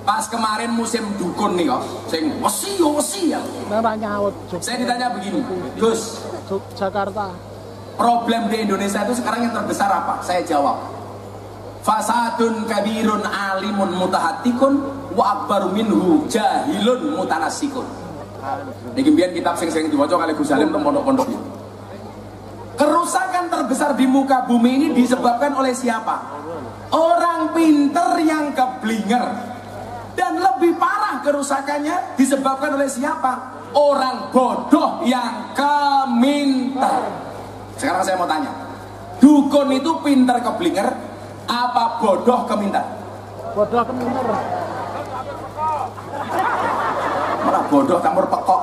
Pas kemarin musim dukun nih kok, sing wesi ya. Saya ditanya begini, Gus, Jakarta. Problem di Indonesia itu sekarang yang terbesar apa? Saya jawab, fasadun kabirun alimun mutahatikun wa akbaru minhu jahilun mutanasikun. Ini kimpian kitab sing diwaca kali Gus Salim teng pondok-pondok itu. Kerusakan terbesar di muka bumi ini disebabkan oleh siapa? Orang pinter yang keblinger. Dan lebih parah kerusakannya disebabkan oleh siapa? Orang bodoh yang keminter. Sekarang saya mau tanya, dukun itu pinter keblinger apa bodoh keminter? Bodoh keminter. Malah bodoh campur pekok.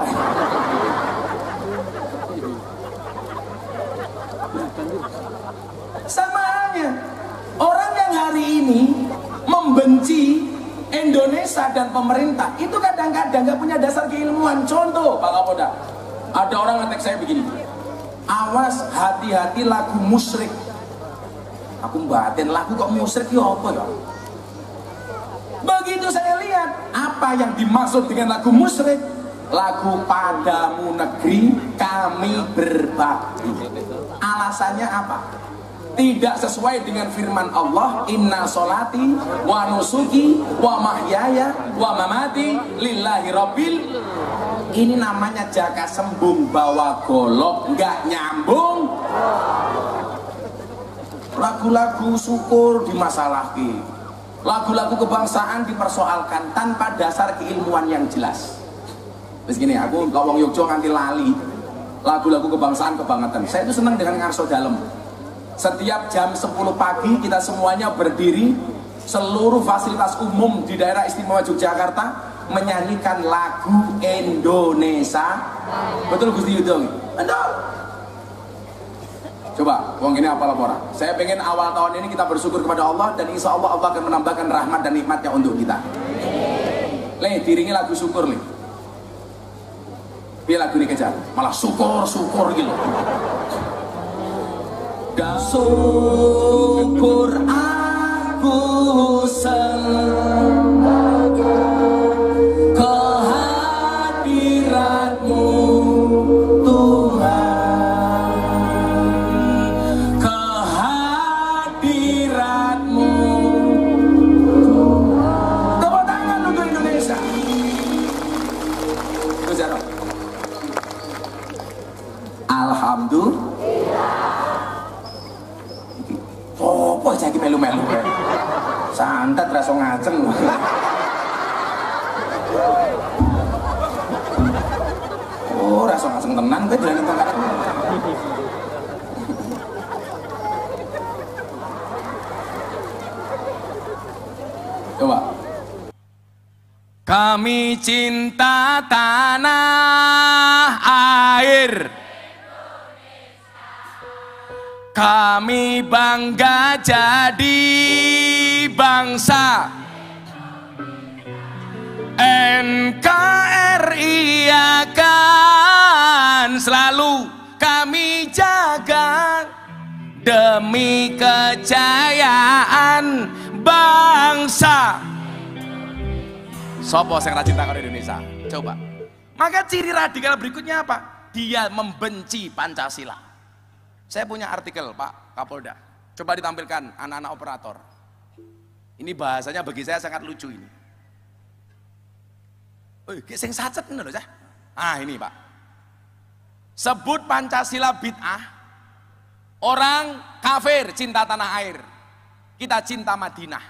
Sama halnya orang yang hari ini membenci Indonesia dan pemerintah itu kadang-kadang nggak punya dasar keilmuan. Contoh Pak Kapolda, ada orang ngetek saya begini, awas hati-hati lagu musyrik. Aku batin lagu kok musyrik ya apa ya? Begitu saya lihat apa yang dimaksud dengan lagu musyrik, lagu Padamu Negeri Kami Berbakti. alasannya apa? Tidak sesuai dengan firman Allah, inna solati wa nusuki wa mahyaya wa mamati lillahi rabbil. Ini namanya jaka sembung bawa golok, nggak nyambung. Lagu-lagu syukur dimasalahkan, lagu-lagu kebangsaan dipersoalkan tanpa dasar keilmuan yang jelas. Terus gini, aku kalau wong Yogyo nganti lali lagu-lagu kebangsaan kebangetan. Saya itu senang dengan ngarso dalem. Setiap jam 10 pagi kita semuanya berdiri, seluruh fasilitas umum di daerah istimewa Yogyakarta menyanyikan lagu Indonesia. Betul Gusti Yudho? Betul. Coba, wong ini apa laporan? Saya pengen awal tahun ini kita bersyukur kepada Allah, dan insya Allah Allah akan menambahkan rahmat dan nikmatnya untuk kita. Le, diringi lagu syukur le. Biar lagu ini kejar, malah syukur gitu. Syukur aku sengaja kehadiratmu Tuhan, kehadiratmu Tuhan. Tepuk tangan untuk Indonesia. Terus ya, alhamdulillah. Apa jadi melu-melu ya? Santet rasa ngajeng. Oh, rasa ngajeng tenan kowe dolan nang karo. Coba. Kami cinta tanah air, kami bangga jadi bangsa. NKRI akan selalu kami jaga demi kejayaan bangsa. Sopo sing ra cinta karo Indonesia? Coba. Maka ciri radikal berikutnya apa? Dia membenci Pancasila. Saya punya artikel Pak Kapolda. Coba ditampilkan anak-anak operator. Ini bahasanya bagi saya sangat lucu ini. Sing sacet ngono lho, Cah. Ah, ini, Pak. Sebut Pancasila bid'ah. Orang kafir cinta tanah air. Kita cinta Madinah.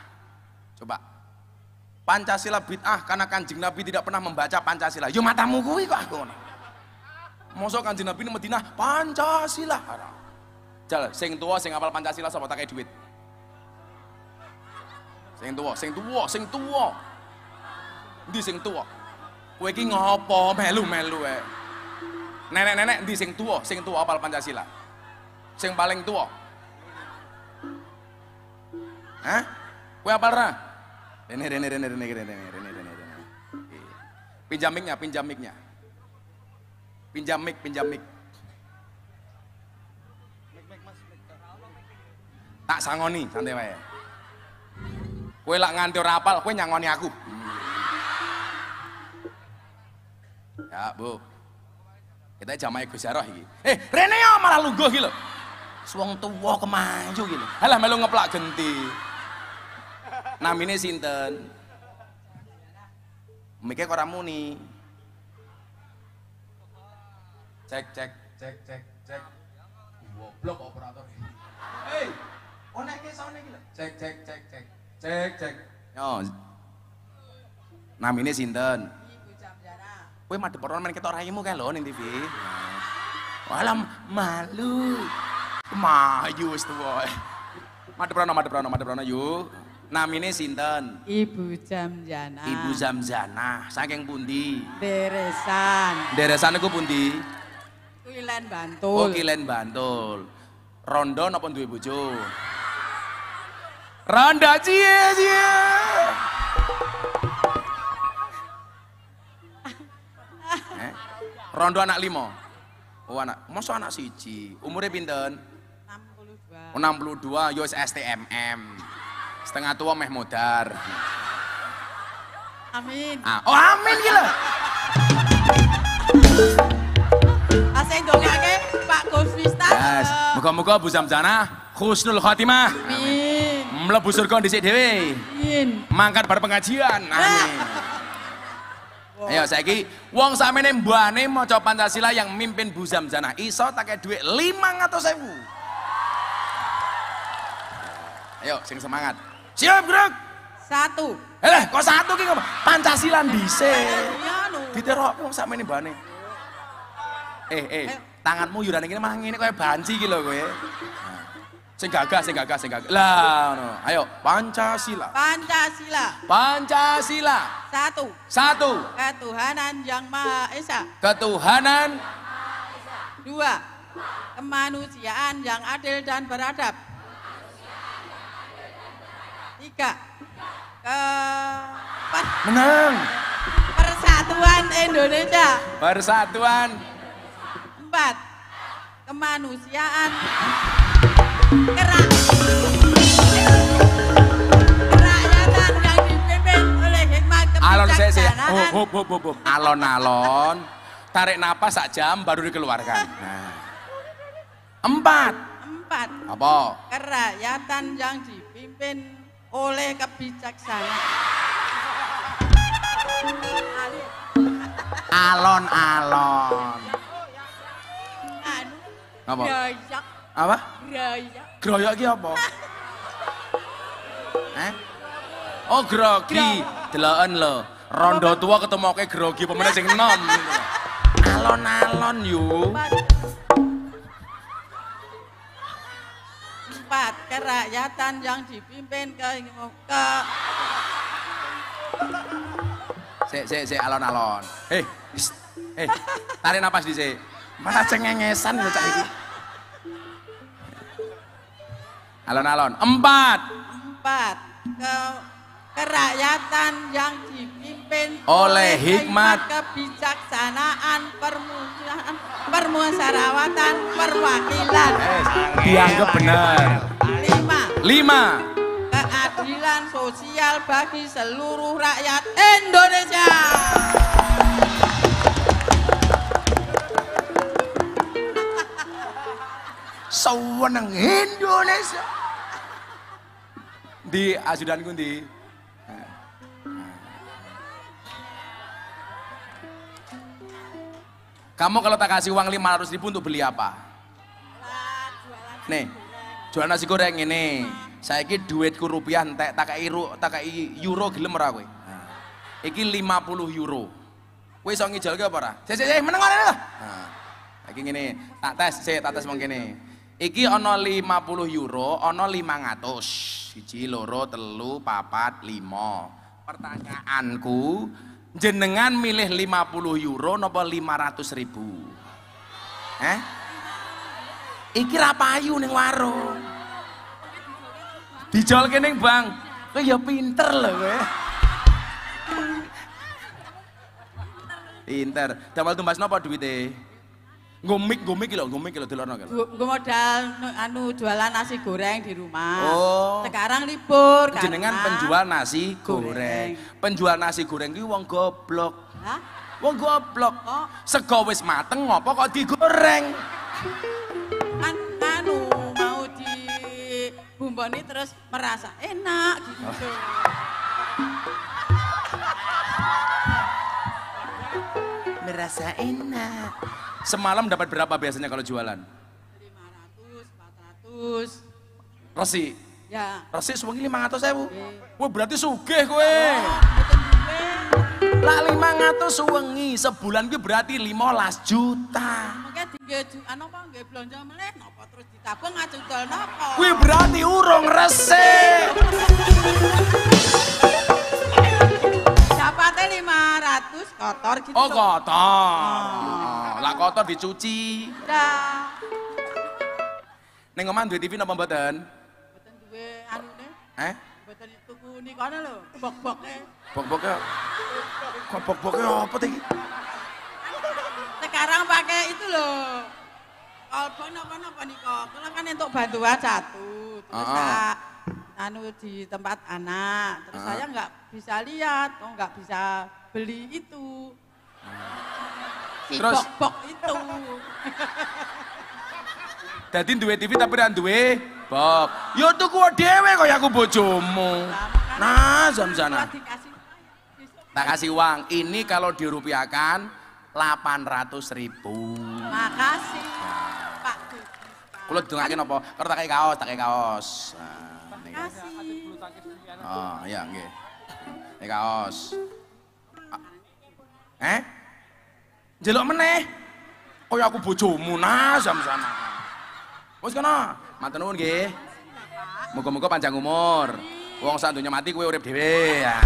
Coba. Pancasila bid'ah karena Kanjeng Nabi tidak pernah membaca Pancasila. Yo matamu kuwi kok aku ngono. Mosok Kanjeng Nabi nang Madinah Pancasila. Jal, sing tuwa sing apal Pancasila sapa tak kei duit. Sing tuwa. Endi sing tuwa? Kowe iki ngopo melu-melu ae. Nenek-nenek endi sing tuwa apal Pancasila? Sing paling tuwa. Hah? Kowe apal ra? Rene. Pinjam mic-nya. Pinjam mic. Tak sangoni, santai wae. Kowe lak nganti ora apal, kowe nyangoni aku. Ya, Bu. Kita jamaah Gus Jarah iki. Rene yo malah lungguh iki lho. Wong tuwa kemaju iki lho. Halah melu ngeplak genti. Namine sinten? Mike kok ora muni. Cek. Goblok operator. Hei, onek ke sone iki lho. Cek. Yo. Namine sinten? Ibu Jamjana. Kowe madhep ora men ketok raimu kae lho ning TV. Walam malu. Maju wis tuwa. Madhep yuk. Namine sinten? Ibu Jamjana. Ibu Zamzana. Saking pundi? Deresan Niku pundi? Kilen Bantul. Oh, Kilen Bantul. Rondo napa duwe bojo? Ronda cie. Rondo anak 5. Oh, mosok anak siji. Umure pinten? 62. Yo STMM. Setengah tua meh modar. Amin. Amin ki lho. Asing dongake Pak Gus Wista. Muga-muga Bu Zamzana husnul khotimah. Amin. Mlebu surga dhisik dhewe. Amin. Mangkat bar pengajian. Amin. Ayo saiki wong sakmene mbane maca Pancasila yang mimpin Bu Zamzana iso tak kei dhuwit 500.000. Ayo sing semangat. Siap gerak. 1. Kok 1 ki ngapa? Pancasila dhisik. Iya lho. Diterok wong sakmene mbane. Tanganmu yurane kene malah ngene kaya banci iki lho kowe. Sing gagah. Lah ngono. Ayo, Pancasila. Pancasila. 1. 1. Ketuhanan Yang Maha Esa. Ketuhanan. 2. Kemanusiaan yang adil dan beradab. 3. Menang. Persatuan Indonesia. Persatuan. 4. Kemanusiaan. Kerakyatan yang dipimpin oleh hikmat kebijaksanaan. Alon-alon. Tarik napas sak jam baru dikeluarkan. Nah. 4. Apa? Kerakyatan yang dipimpin oleh kebijaksanaan. Alon-alon. Apa? Groyok. Apa? Groyok. Groyok ki apa? Oh grogi. Deloken lho. Rondo tua ketemu kayak grogi pemene sing enom. Alon-alon yo. 4. Kerakyatan yang dipimpin ke Sik alon-alon. Tarik napas dhisik. Malah cengengesan ya cak iki. Alon-alon. 4. Kerakyatan yang dipimpin oleh hikmat kebijaksanaan permusyawaratan perwakilan. Dianggap benar. 5. Keadilan sosial bagi seluruh rakyat Indonesia. Sewenang Indonesia. Di ajudanku di. Kamu kalau tak kasih uang 500.000 untuk beli apa? Nih, jualan nasi goreng ini. Saya iki duitku rupiah entek tak kei euro gelem ora kowe. Iki 50 euro. Kowe iso ngijalke apa ora? Sik meneng ngene lho. Iki ngene, tak tes mong kene. Iki ana 50 euro, ana 500. 1, 2, 3, 4, 5. Pertanyaanku, jenengan milih 50 euro napa 500.000? Iki ra payu ning warung. Dijol kene Bang. Kowe ya pinter lho kowe. Pinter. Damel tumbas napa duwite? Ngomik lho delokno lho. Nggo modal jualan nasi goreng di rumah. Oh. Sekarang libur karena jenengan penjual nasi goreng. Penjual nasi goreng ki wong goblok. Hah? Wong goblok. Oh. Sego wis mateng ngopo kok digoreng? Mau dibumboni terus merasa enak gitu. Merasa enak. Semalam dapat berapa biasanya kalau jualan? 500, 400. Resi? Ya. Resi sewengi 500.000. Wah berarti sugih kowe. Betul. Lah 500 sewengi sebulan ki berarti 15 juta. Mungkin nggih apa nggih blonjo meneh napa terus ditabung ngajudol napa? Kuwi berarti urung resik. Dapatnya 500 kotor gitu. Oh kotor. Lah kotor dicuci. Dah. Ning omah duwe TV napa mboten? Mboten duwe anune. Mboten tuku nikone lho, bok-boke. Bok-boke. Kok bok-boke apa iki? Sekarang pakai itu loh. Kolbon apa niko? Kalau kan untuk bantuan satu. Terus di tempat anak. Terus saya nggak bisa lihat, nggak bisa beli itu. Si Terus? bok-bok itu. Dadi duwe TV tapi ra duwe box. Ya tuku dhewe kaya aku bojomu. Nah, Zamzana. Tak kasih uang. Ini kalau dirupiahkan 800.000. Makasih, Pak. Kulo dongake napa? Karo tak kaos, tak kaos. Nah, Makasih. oh, iya nggih. Ini kaos. Njeluk meneh. Kaya aku bojomu nah Zamzana. Wis kana, matur nuwun nggih. Muga-muga panjang umur. Wong sak donya mati kowe urip dhewe. Ya.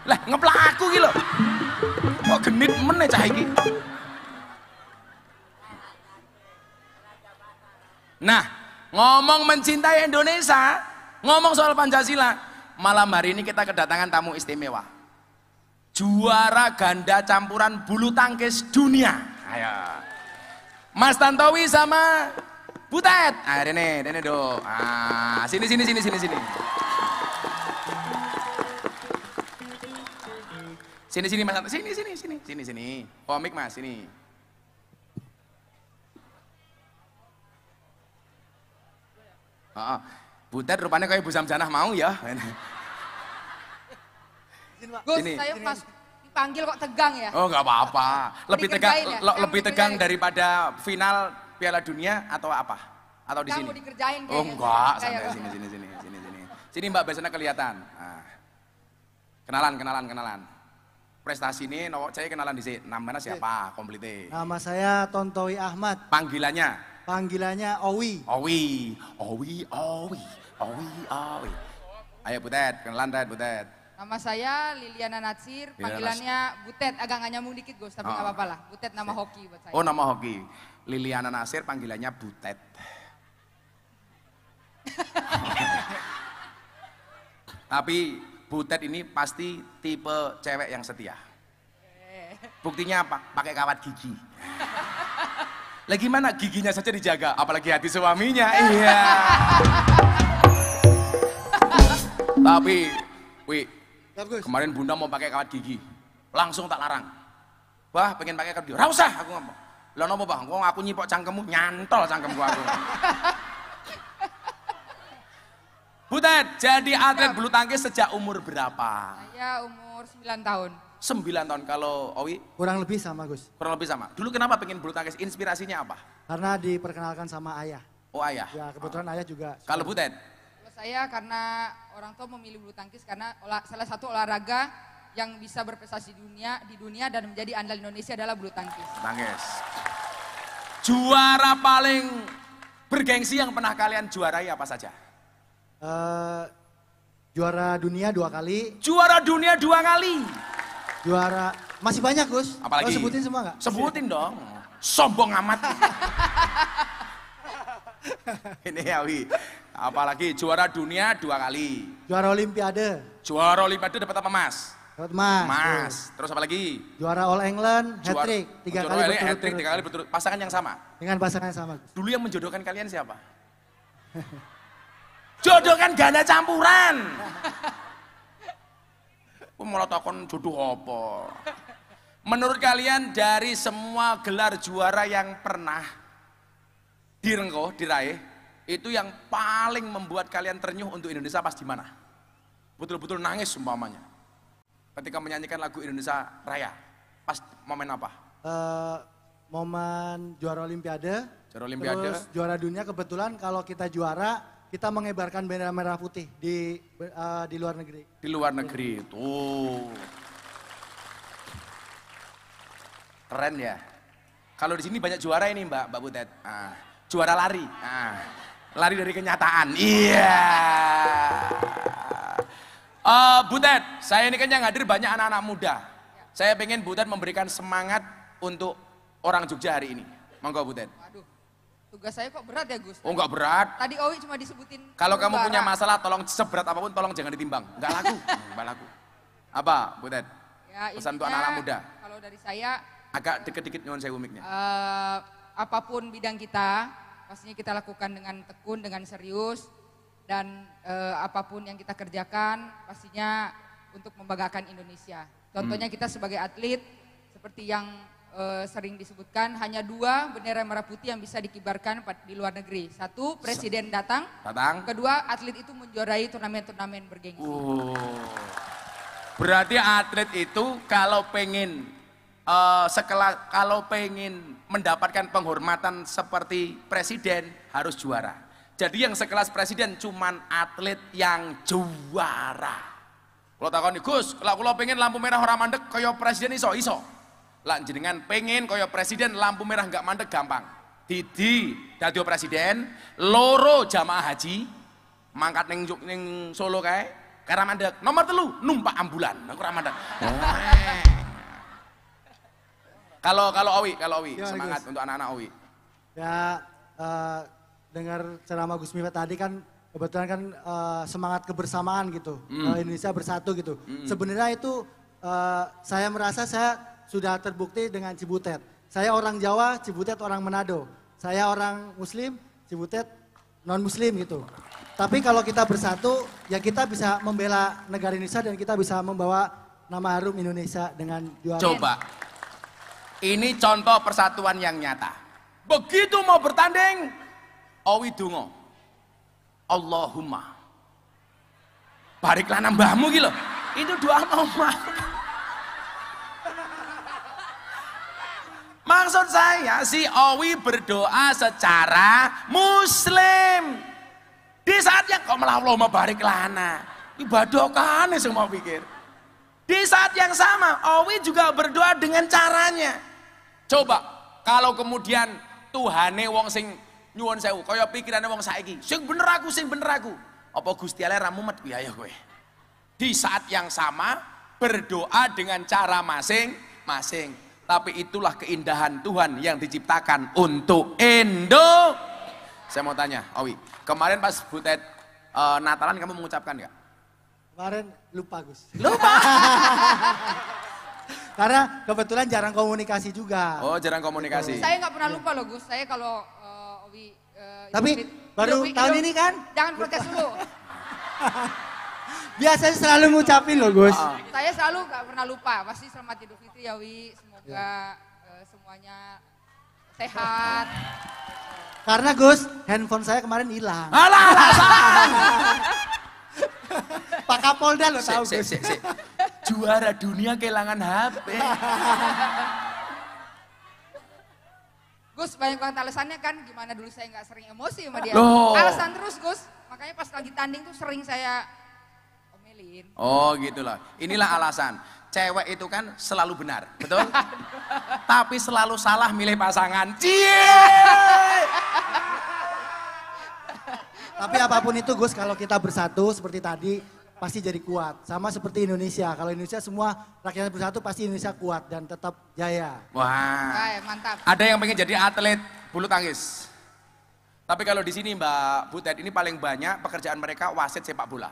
Lah ngeplak aku ki lho. Kok genit meneh cah iki. Nah, ngomong mencintai Indonesia, ngomong soal Pancasila, malam hari ini kita kedatangan tamu istimewa. Juara ganda campuran bulu tangkis dunia. Ayo. Mas Tantowi sama Butet. Ah, Rene do. Ah, sini. Sini Mas. Sini. Komik Mas, sini. Oh, Butet rupanya kayak Bu Zamzanah mau ya. Gus, Sini. saya pas dipanggil kok tegang ya? Oh, nggak apa-apa. Lebih tegang, Dikerjain ya? lebih Kamu tegang dikerjain? daripada final Piala Dunia atau apa? Atau di Kamu sini? dikerjain kayaknya. Oh, enggak, Kayak santai kok. sini. Sini Mbak biasanya kelihatan. Nah. Kenalan. Prestasi ini saya kenalan di sini. Namanya siapa? Komplite. Nama saya Tontowi Ahmad. Panggilannya Panggilannya Owi. Owi. Ayo Butet, kenalan Butet. Nama saya Liliana Natsir, panggilannya Butet. Agak nggak nyambung dikit Gus, tapi nggak apa-apa lah. Butet nama hoki buat saya. Oh, nama hoki. Liliana Nasir panggilannya Butet. Tapi Butet ini pasti tipe cewek yang setia. Buktinya apa? Pakai kawat gigi. Lah gimana giginya saja dijaga, apalagi hati suaminya. Iya. Tapi, kemarin Bunda mau pakai kawat gigi, langsung tak larang. Wah, pengen pakai kawat gigi. Ra usah, aku ngomong. Lah nopo Bang? Wong aku nyipok cangkemmu, nyantol cangkemku aku. Butet, jadi atlet bulu tangkis sejak umur berapa? Saya umur 9 tahun. 9 tahun. Kalau Owi? Kurang lebih sama Gus. Kurang lebih sama. Dulu kenapa pengen bulu tangkis? Inspirasinya apa? Karena diperkenalkan sama ayah. Oh, ayah. Ya kebetulan ayah juga. Kalau Butet? Kalau saya karena orang tua memilih bulu tangkis karena salah satu olahraga yang bisa berprestasi di dunia dan menjadi andal Indonesia adalah bulu tangkis. Tangkis. Juara paling bergengsi yang pernah kalian juarai apa saja? Juara dunia 2 kali. Juara dunia 2 kali. Juara masih banyak Gus. Apalagi? Lo sebutin semua nggak? Sebutin dong. Sombong amat. Ini Awi. Apalagi juara dunia 2 kali. Juara Olimpiade. Juara Olimpiade dapat apa Mas? Dapat emas. Mas. Terus apa lagi? Juara All England, hat-trick 3 Juara kali hat-trick berturut-turut. 3 kali berturut. Pasangan yang sama. Dengan pasangan yang sama Gus. Dulu yang menjodohkan kalian siapa? Jodoh kan ganda campuran. Malah takon jodoh apa? Menurut kalian dari semua gelar juara yang pernah diraih, itu yang paling membuat kalian ternyuh untuk Indonesia pas di mana? Betul-betul nangis umpamanya. Ketika menyanyikan lagu Indonesia Raya, pas momen apa? Momen juara Olimpiade. Juara Olimpiade. Terus juara dunia kebetulan kalau kita juara, kita mengibarkan bendera merah putih di luar negeri. Di luar negeri, tuh. Keren ya. Kalau di sini banyak juara ini Mbak Butet. Juara lari. Lari dari kenyataan. Iya. Butet, saya ini kan yang hadir banyak anak-anak muda. Saya pengen Butet memberikan semangat untuk orang Jogja hari ini. Monggo Butet. Waduh, tugas saya kok berat ya Gus? Oh enggak berat. Tadi Owi cuma disebutin. Kalau kamu juara. punya masalah, tolong seberat apapun, tolong jangan ditimbang. Enggak laku. Enggak laku. Apa Butet? Ya, Pesan untuk intinya, anak-anak muda. Kalau dari saya, Agak dikit-dikit nyuwun sewu miknya. apapun bidang kita, pastinya kita lakukan dengan tekun, dengan serius, dan apapun yang kita kerjakan, pastinya untuk membanggakan Indonesia. Contohnya kita sebagai atlet, seperti yang sering disebutkan hanya 2 bendera merah putih yang bisa dikibarkan di luar negeri. 1, presiden datang. Kedua, atlet itu menjuarai turnamen-turnamen bergengsi. Berarti atlet itu kalau pengen kalau pengen mendapatkan penghormatan seperti presiden harus juara. Jadi yang sekelas presiden cuman atlet yang juara. Kalau takoni Gus, kalau pengen lampu merah orang mandek kaya presiden iso. Lah jenengan pengen kaya presiden lampu merah nggak mandek gampang. Dadi presiden, loro jamaah haji, mangkat ning Solo kae, kara mandek. Nomor 3 numpak ambulan, ora mandek. Kalau Owi, Gimana, semangat Gus? untuk anak-anak Owi. Ya, dengar ceramah Gus Miftah tadi kan kebetulan kan semangat kebersamaan gitu, Indonesia bersatu gitu. Sebenarnya itu saya merasa saya sudah terbukti dengan Cibutet. Saya orang Jawa, Cibutet orang Manado. Saya orang Muslim, Cibutet non Muslim gitu. Tapi kalau kita bersatu, ya kita bisa membela negara Indonesia dan kita bisa membawa nama harum Indonesia dengan juara. Coba, ini contoh persatuan yang nyata. Begitu mau bertanding, Owi dungo, Allahumma bariklah nambahmu gitu. Itu doa omah. Maksud saya si Owi berdoa secara Muslim. Di saat yang kok malah Allahumma barik lana, ibadah kan semua pikir. Di saat yang sama Owi juga berdoa dengan caranya. Coba kalau kemudian Tuhane wong sing nyuwun sewu kaya pikirane wong saiki, sing bener aku. Apa Gusti Allah ra mumet kuwi ayo kowe. Di saat yang sama berdoa dengan cara masing-masing. Tapi itulah keindahan Tuhan yang diciptakan untuk Indo. Saya mau tanya, Owi, kemarin pas Butet Natalan kamu mengucapkan nggak? Kemarin lupa Gus. Lupa. Karena kebetulan jarang komunikasi juga. Oh, jarang komunikasi. Saya nggak pernah lupa loh Gus. Saya kalau Owi Tapi baru tahun ini kan? Jangan protes dulu. Biasanya selalu ngucapin loh Gus. Saya selalu nggak pernah lupa. Pasti selamat Idul Fitri ya Wi. Semoga semuanya sehat. Karena Gus, handphone saya kemarin hilang. Alah, Pak Kapolda lo tahu Gus. Sik. Juara dunia kehilangan HP. Gus banyak banget alasannya kan gimana dulu saya nggak sering emosi sama dia. Loh. Alasan terus Gus, makanya pas lagi tanding tuh sering saya omelin. Oh gitulah, inilah alasan. Cewek itu kan selalu benar, betul? Tapi selalu salah milih pasangan. Cie! Tapi apapun itu Gus, kalau kita bersatu seperti tadi, pasti jadi kuat. Sama seperti Indonesia, kalau Indonesia semua rakyat bersatu pasti Indonesia kuat dan tetap jaya. Wah, Mantap. ada yang pengen jadi atlet bulu tangkis. Tapi kalau di sini Mbak Butet, ini paling banyak pekerjaan mereka wasit sepak bola.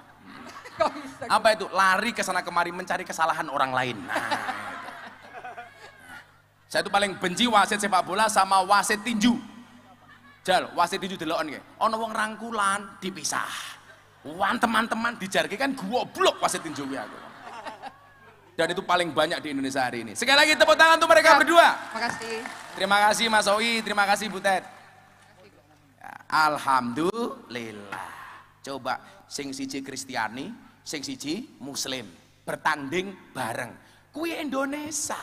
Kok bisa? Apa itu? Lari ke sana kemari mencari kesalahan orang lain. Nah, itu. Saya itu paling benci wasit sepak bola sama wasit tinju. Jal, wasit tinju delokon nggih. Ana wong rangkulan dipisah. Wan teman-teman dijarke kan goblok wasit tinju kuwi aku. Dan itu paling banyak di Indonesia hari ini. Sekali lagi tepuk tangan untuk mereka berdua. Makasih. Terima kasih Mas Owi, terima kasih Butet. Ya, alhamdulillah. Coba sing siji Kristiani, sing siji Muslim bertanding bareng. Kuwi Indonesia.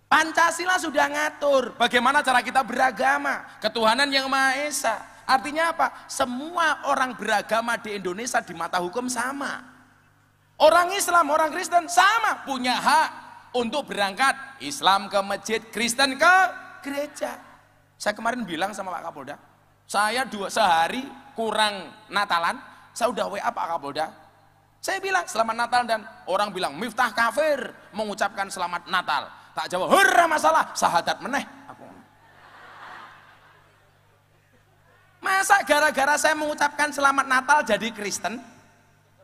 Pancasila sudah ngatur bagaimana cara kita beragama, ketuhanan yang Maha Esa. Artinya apa? Semua orang beragama di Indonesia di mata hukum sama. Orang Islam, orang Kristen sama punya hak untuk berangkat Islam ke masjid, Kristen ke gereja. Saya kemarin bilang sama Pak Kapolda, saya sehari kurang Natalan, saya udah WA Pak Kapolda. Saya bilang selamat Natal dan orang bilang Miftah kafir mengucapkan selamat Natal. Tak jawab, hurra masalah, sahadat meneh. Masa gara-gara saya mengucapkan selamat Natal jadi Kristen?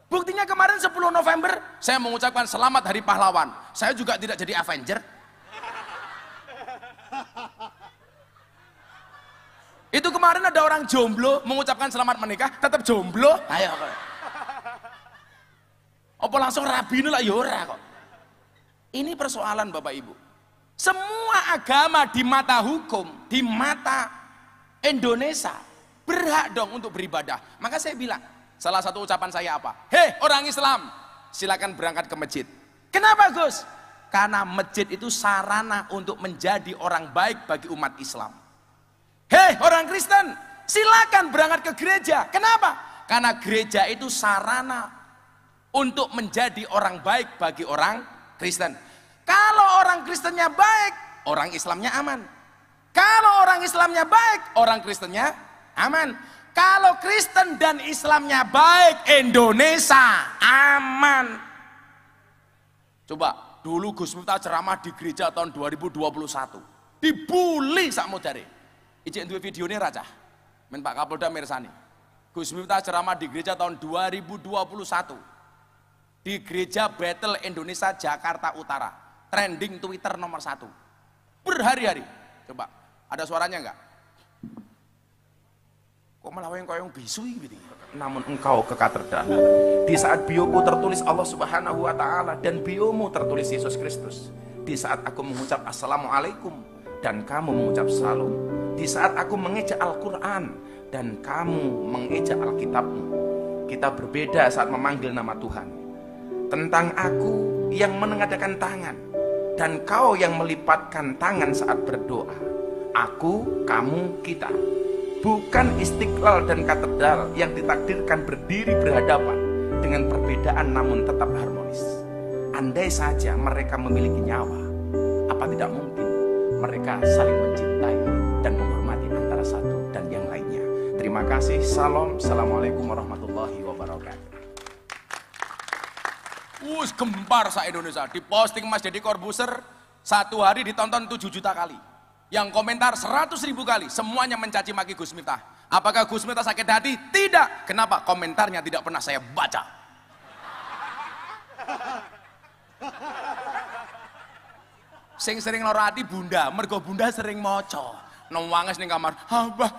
Buktinya kemarin 10 November saya mengucapkan selamat Hari Pahlawan. Saya juga tidak jadi Avenger. Itu kemarin ada orang jomblo mengucapkan selamat menikah, tetap jomblo. Ayo. Apa langsung rabi lah ya ora kok. Ini persoalan Bapak Ibu. Semua agama di mata hukum, di mata Indonesia berhak dong untuk beribadah. Maka saya bilang, salah satu ucapan saya apa? Hei orang Islam, silakan berangkat ke masjid. Kenapa Gus? Karena masjid itu sarana untuk menjadi orang baik bagi umat Islam. Hei orang Kristen, silakan berangkat ke gereja. Kenapa? Karena gereja itu sarana untuk menjadi orang baik bagi orang Kristen. Kalau orang Kristennya baik, orang Islamnya aman. Kalau orang Islamnya baik, orang Kristennya aman. Kalau Kristen dan Islamnya baik, Indonesia aman. Coba, dulu Gus Miftah ceramah di gereja tahun 2021. Dibully sak modare. Ijek duwe videone racah. Men Pak Kapolda mirsani. Gus Miftah ceramah di gereja tahun 2021. Di gereja Battle Indonesia Jakarta Utara. Trending Twitter nomor 1. Berhari-hari. Coba, ada suaranya enggak? Kok malah yang bisu gitu. Namun engkau kekaterdahan. Di saat bioku tertulis Allah Subhanahu wa taala dan biomu tertulis Yesus Kristus. Di saat aku mengucap assalamualaikum dan kamu mengucap salam. Di saat aku mengeja Al-Qur'an dan kamu mengeja Alkitabmu. Kita berbeda saat memanggil nama Tuhan. Tentang aku yang menengadakan tangan dan kau yang melipatkan tangan saat berdoa. Aku, kamu, kita. Bukan istiqlal dan katedral yang ditakdirkan berdiri berhadapan dengan perbedaan namun tetap harmonis. Andai saja mereka memiliki nyawa, apa tidak mungkin mereka saling mencintai dan menghormati antara satu dan yang lainnya. Terima kasih. Salam. Assalamualaikum warahmatullahi wabarakatuh. Gempar sa-Indonesia. Diposting Mas Deddy Corbuzier, satu hari ditonton 7 juta kali. Yang komentar 100.000 kali. Semuanya mencaci maki Gus Miftah. Apakah Gus Miftah sakit hati? Tidak. Kenapa? Komentarnya tidak pernah saya baca. Sing sering loro ati bunda, mergo bunda sering moco. Nangis ning kamar. Abah.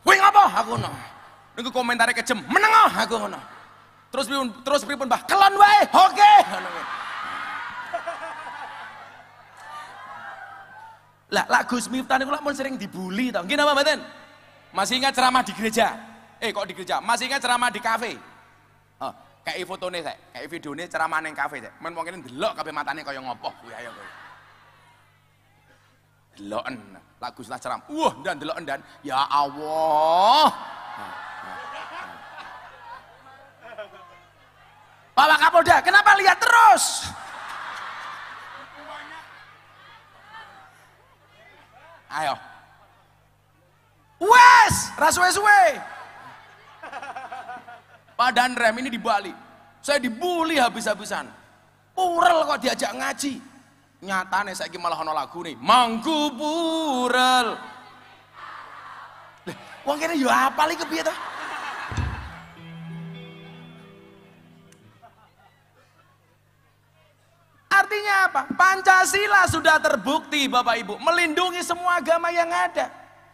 Kuwi ngapa? Aku ngono. Niku komentare kejem. Menengo aku ngono. Terus pripun Mbah? Kelon wae. Oke. Lah Gus Miftah niku mun sering dibully to. Nggih napa mboten? Masih ingat ceramah di gereja? Kok di gereja? Masih ingat ceramah di kafe? Kayak fotone sik, kayak videone ceramah ning kafe sik. Men wong kene ndelok kabeh matane kaya ngopo kuwi ayo kowe. Deloken. Lah Gus Miftah ceramah. Ndan deloken ndan. Ya Allah. Bapak Kapolda, kenapa lihat terus? Ayo. Wes, rasuwe-suwe. Pak Danrem ini di Bali. Saya dibully habis-habisan. Purel kok diajak ngaji. Nyatane saiki malah ana lagu nih. Mangku purel. Wong kene yo apal iki kepiye to? Artinya apa? Pancasila sudah terbukti Bapak Ibu melindungi semua agama yang ada.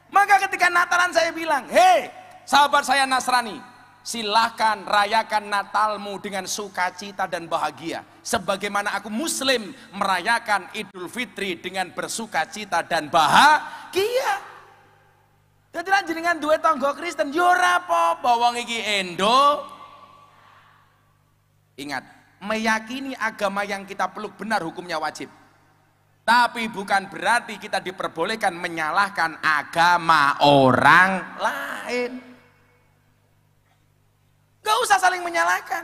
Maka ketika Natalan saya bilang, hei sahabat saya Nasrani, silahkan rayakan Natalmu dengan sukacita dan bahagia. Sebagaimana aku Muslim merayakan Idul Fitri dengan bersukacita dan bahagia. Jadi lanjutkan dua tangga Kristen, yora apa wong iki Endo. Ingat. Meyakini agama yang kita peluk benar hukumnya wajib. Tapi bukan berarti kita diperbolehkan menyalahkan agama orang lain. Gak usah saling menyalahkan.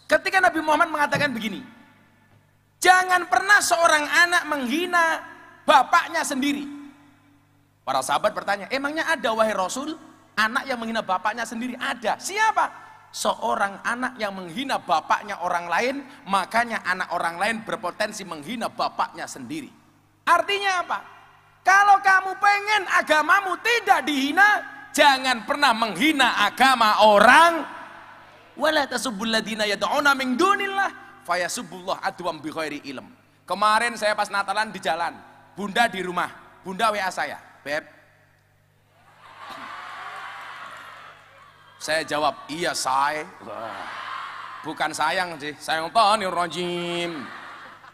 Ketika Nabi Muhammad mengatakan begini, jangan pernah seorang anak menghina bapaknya sendiri. Para sahabat bertanya, emangnya ada wahai Rasul anak yang menghina bapaknya sendiri? Ada. Siapa? Seorang anak yang menghina bapaknya orang lain, makanya anak orang lain berpotensi menghina bapaknya sendiri. Artinya apa? Kalau kamu pengen agamamu tidak dihina, jangan pernah menghina agama orang. Wala tasubbul ladina yad'una min dunillah fayasubbullah adwam bi ghairi ilm. Kemarin saya pas Natalan di jalan, Bunda di rumah, Bunda WA saya, Beb. Saya jawab, iya say. Bukan sayang sih, sayang tonir rajim.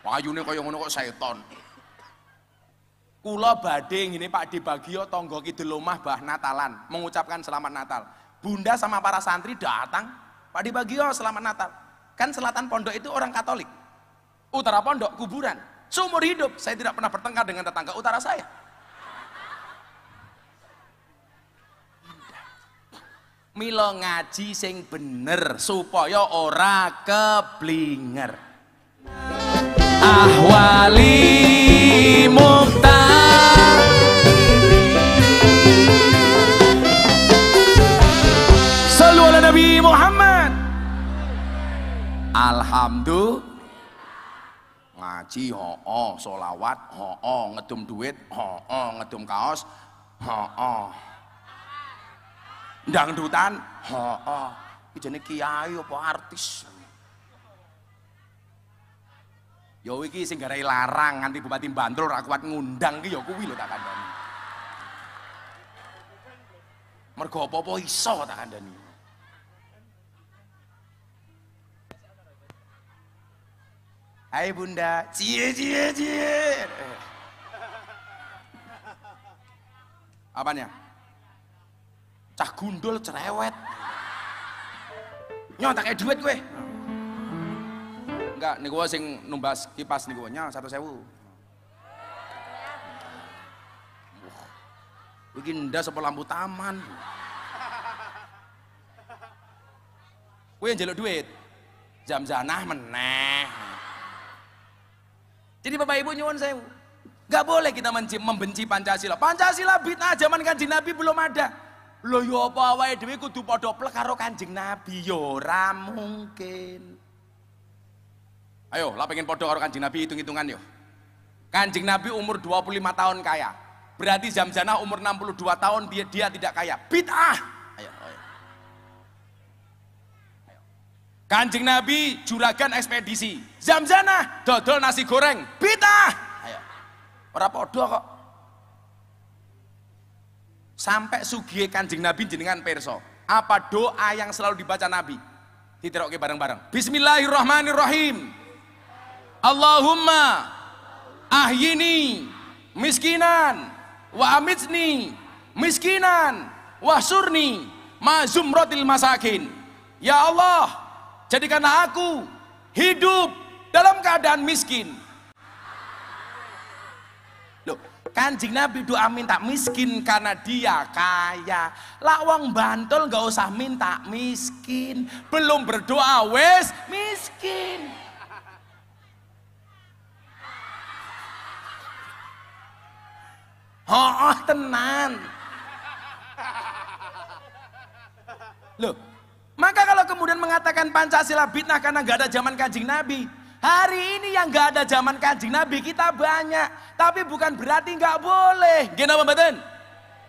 Wayune kaya ngono kok seton. Kula badhe ngene Pak Dibagio tonggo kidul omah Mbah Natalan mengucapkan selamat Natal. Bunda sama para santri datang, Pak Dibagio selamat Natal. Kan selatan pondok itu orang Katolik. Utara pondok kuburan. Seumur hidup saya tidak pernah bertengkar dengan tetangga utara saya. Milo ngaji sing bener supaya ora keblinger. Ahwali Mukhtar Sallu ala Nabi Muhammad. Alhamdulillah. Ngaji ho-oh, solawat ho-oh, ngedum duit ho-oh, ngedum kaos ho-oh, dangdutan ho-oh. Iki jane kiai apa artis? Ya iki sing garai larang nganti Bupati Bantul ora kuat ngundang ki ya kuwi lho tak kandhani. Mergo apa-apa iso tak kandhani. Hai Bunda, cie. Apanya? Cah gundul cerewet. Nyontak kayak duit gue. Enggak, niku sing numbas kipas niku nya 1.000. Iki ndas apa lampu taman. Kowe njaluk duit. Jam-janah meneh. Jadi Bapak Ibu nyuwun sewu. Enggak boleh kita membenci Pancasila. Pancasila bid'ah zaman Kanjeng Nabi belum ada. Lho ya apa wae dhewe kudu padha plek karo Kanjeng Nabi ya ora mungkin. Ayo, lah pengen podo karo Kanjeng Nabi hitung-hitungan yuk. Kanjeng Nabi umur 25 tahun kaya. Berarti Zamzana umur 62 tahun dia tidak kaya. Bid'ah. Ayo. Kanjeng Nabi juragan ekspedisi. Zamzana dodol nasi goreng. Bid'ah. Ayo. Ora podo kok. Sampai sugihe Kanjeng Nabi jenengan perso. Apa doa yang selalu dibaca Nabi? Diterokke bareng-bareng. Bismillahirrahmanirrahim. Allahumma ahyini miskinan wa amitni miskinan wa surni ma zumratil masakin. Ya Allah, jadikanlah aku hidup dalam keadaan miskin. Loh, Kanjeng Nabi doa minta miskin karena dia kaya. Lah wong Bantul nggak usah minta miskin, belum berdoa wes miskin. Oh, tenan. Loh, maka kalau kemudian mengatakan Pancasila bid'ah karena nggak ada zaman Kanjeng Nabi, hari ini yang nggak ada zaman Kanjeng Nabi kita banyak, tapi bukan berarti nggak boleh. Gimana mboten?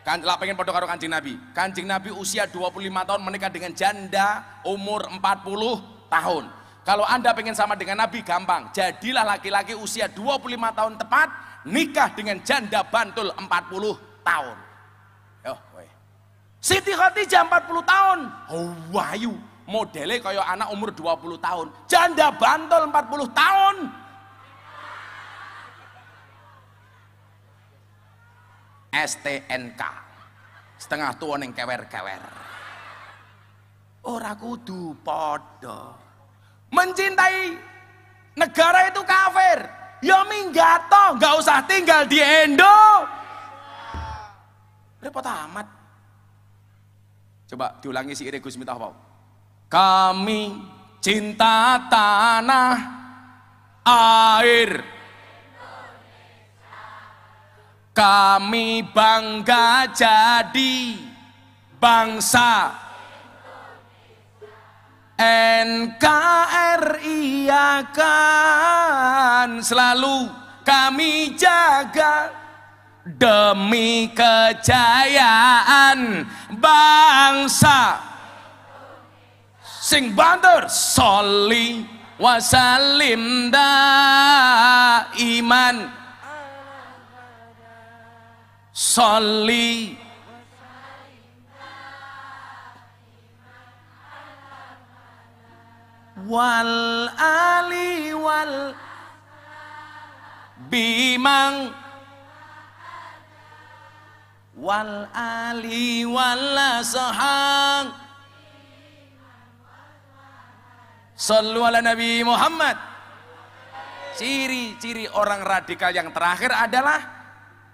Kan lah pengen podo karo Kanjeng Nabi. Kanjeng Nabi usia 25 tahun menikah dengan janda umur 40 tahun. Kalau Anda pengen sama dengan Nabi gampang, jadilah laki-laki usia 25 tahun tepat, nikah dengan janda Bantul 40 tahun. Yo, we. Siti Khadijah 40 tahun. Oh, wayu. Modelnya kayak anak umur 20 tahun. Janda Bantul 40 tahun. STNK. Setengah tua ning kewer-kewer. Ora kudu padha. Mencintai negara itu kafir. Ya minggato, nggak usah tinggal di Indo. Repot amat. Coba diulangi si Gus Miftah apa? Kami cinta tanah air. Kami bangga jadi bangsa NKRI akan selalu kami jaga demi kejayaan bangsa. Sing banter sholli wasallim daiman sholli wal ali wal bimang wal ali wal sahang. Shallu ala Nabi Muhammad. Ciri-ciri orang radikal yang terakhir adalah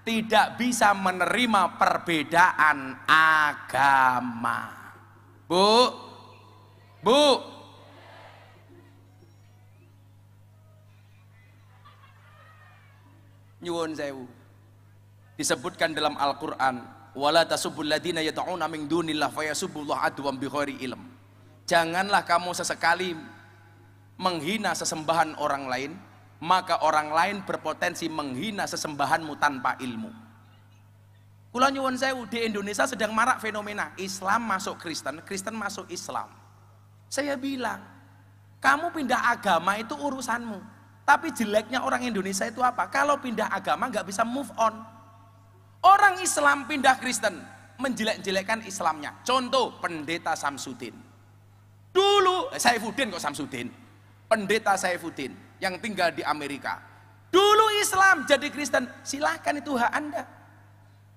tidak bisa menerima perbedaan agama. Bu, nyuwun sewu. Disebutkan dalam Al-Qur'an, wala tasubbul ladzina yad'una min dunillah fayasubbullah adwan bighairi ilm. Janganlah kamu sesekali menghina sesembahan orang lain, maka orang lain berpotensi menghina sesembahanmu tanpa ilmu. Kula nyuwun sewu, di Indonesia sedang marak fenomena Islam masuk Kristen, Kristen masuk Islam. Saya bilang, kamu pindah agama itu urusanmu. Tapi jeleknya orang Indonesia itu apa? Kalau pindah agama nggak bisa move on. Orang Islam pindah Kristen, menjelek-jelekkan Islamnya. Contoh, Pendeta Samsudin. Dulu, Saifuddin kok Samsudin? Pendeta Saifuddin yang tinggal di Amerika. Dulu Islam jadi Kristen, silahkan itu hak Anda.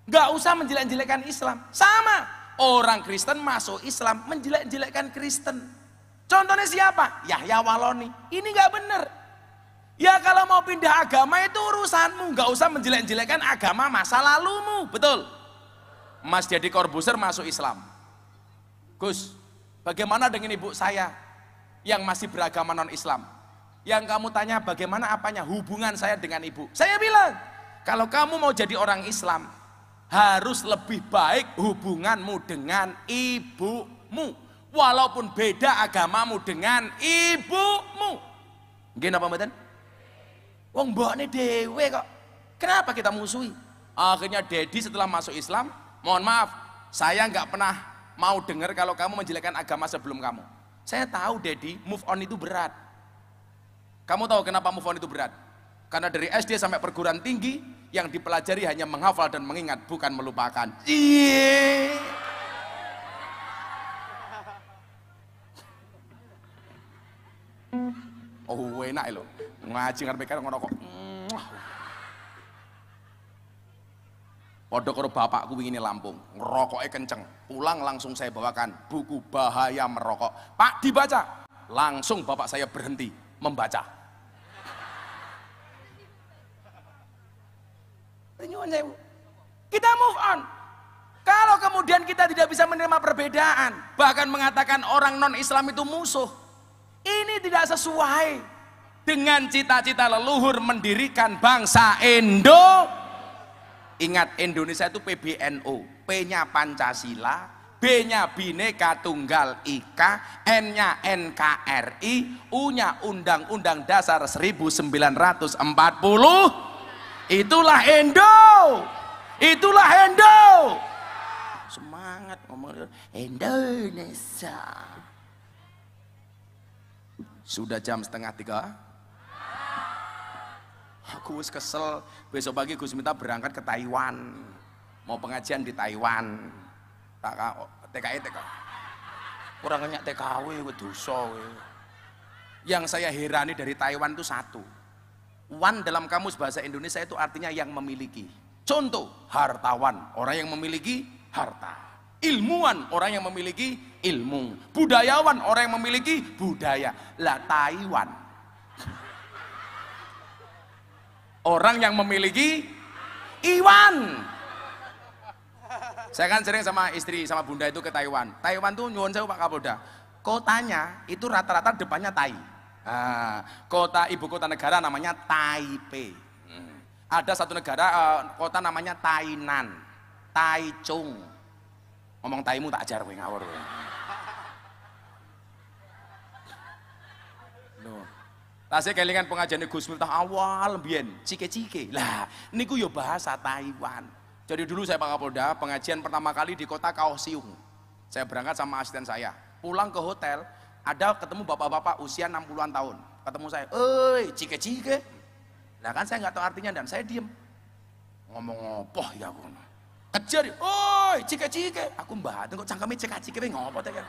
Nggak usah menjelek-jelekkan Islam. Sama, orang Kristen masuk Islam, menjelek-jelekkan Kristen. Contohnya siapa? Yahya Waloni. Ini nggak benar. Ya kalau mau pindah agama itu urusanmu, nggak usah menjelek-jelekkan agama masa lalumu, betul? Mas Deddy Corbuzier masuk Islam. Gus, bagaimana dengan ibu saya yang masih beragama non-Islam? Yang kamu tanya bagaimana apanya hubungan saya dengan ibu? Saya bilang, kalau kamu mau jadi orang Islam, harus lebih baik hubunganmu dengan ibumu, walaupun beda agamamu dengan ibumu. Gini apa mboten? Wong mbokne dhewe kok. Kenapa kita musuhi? Akhirnya Dedi setelah masuk Islam, mohon maaf, saya nggak pernah mau dengar kalau kamu menjelekkan agama sebelum kamu. Saya tahu Dedi, move on itu berat. Kamu tahu kenapa move on itu berat? Karena dari SD sampai perguruan tinggi, yang dipelajari hanya menghafal dan mengingat, bukan melupakan. Iye. Oh enak loh. Ngaji ngarep karo ngerokok. Podok karo bapakku wingi Lampung, ngerokoknya kenceng. Pulang langsung saya bawakan buku Bahaya Merokok. Pak, dibaca. Langsung bapak saya berhenti membaca. Kita move on. Kalau kemudian kita tidak bisa menerima perbedaan, bahkan mengatakan orang non-Islam itu musuh, ini tidak sesuai dengan cita-cita leluhur mendirikan bangsa Indo. Ingat, Indonesia itu PBNU, P-nya Pancasila, B-nya Bhinneka Tunggal Ika, N-nya NKRI, U-nya Undang-Undang Dasar 1940. Itulah Indo. Itulah Indo. Semangat ngomong Indonesia. Sudah jam 2:30. Aku wis kesel, besok pagi Gus minta berangkat ke Taiwan, mau pengajian di Taiwan. TKI kurang nyak TKW dosa. Yang saya herani dari Taiwan itu satu, wan dalam kamus bahasa Indonesia itu artinya yang memiliki. Contoh, hartawan, orang yang memiliki harta. Ilmuwan, orang yang memiliki ilmu. Budayawan, orang yang memiliki budaya. Lah Taiwan, orang yang memiliki Iwan. Saya kan sering sama istri, sama bunda itu ke Taiwan. Taiwan tuh nyuwun sewu Pak Kapolda, kotanya itu rata-rata depannya Tai. Kota ibu kota negara namanya Taipei. Ada satu negara kota namanya Tainan, Taichung. Ngomong Taimu tak ajar kowe ngawur. Tasih kelingan pengajian Gus Miftah awal mbiyen, cike-cike. Lah, niku yo bahasa Taiwan. Jadi dulu saya Pak Kapolda, pengajian pertama kali di kota Kaohsiung. Saya berangkat sama asisten saya. Pulang ke hotel, ada ketemu bapak-bapak usia 60-an tahun. Ketemu saya, "Oi, cike-cike." Lah kan saya nggak tahu artinya dan saya diem. Ngomong opo ya aku. Kejar, "Oi, cike-cike." Aku mbaten kok cangkeme cike-cike ngopo ta kan.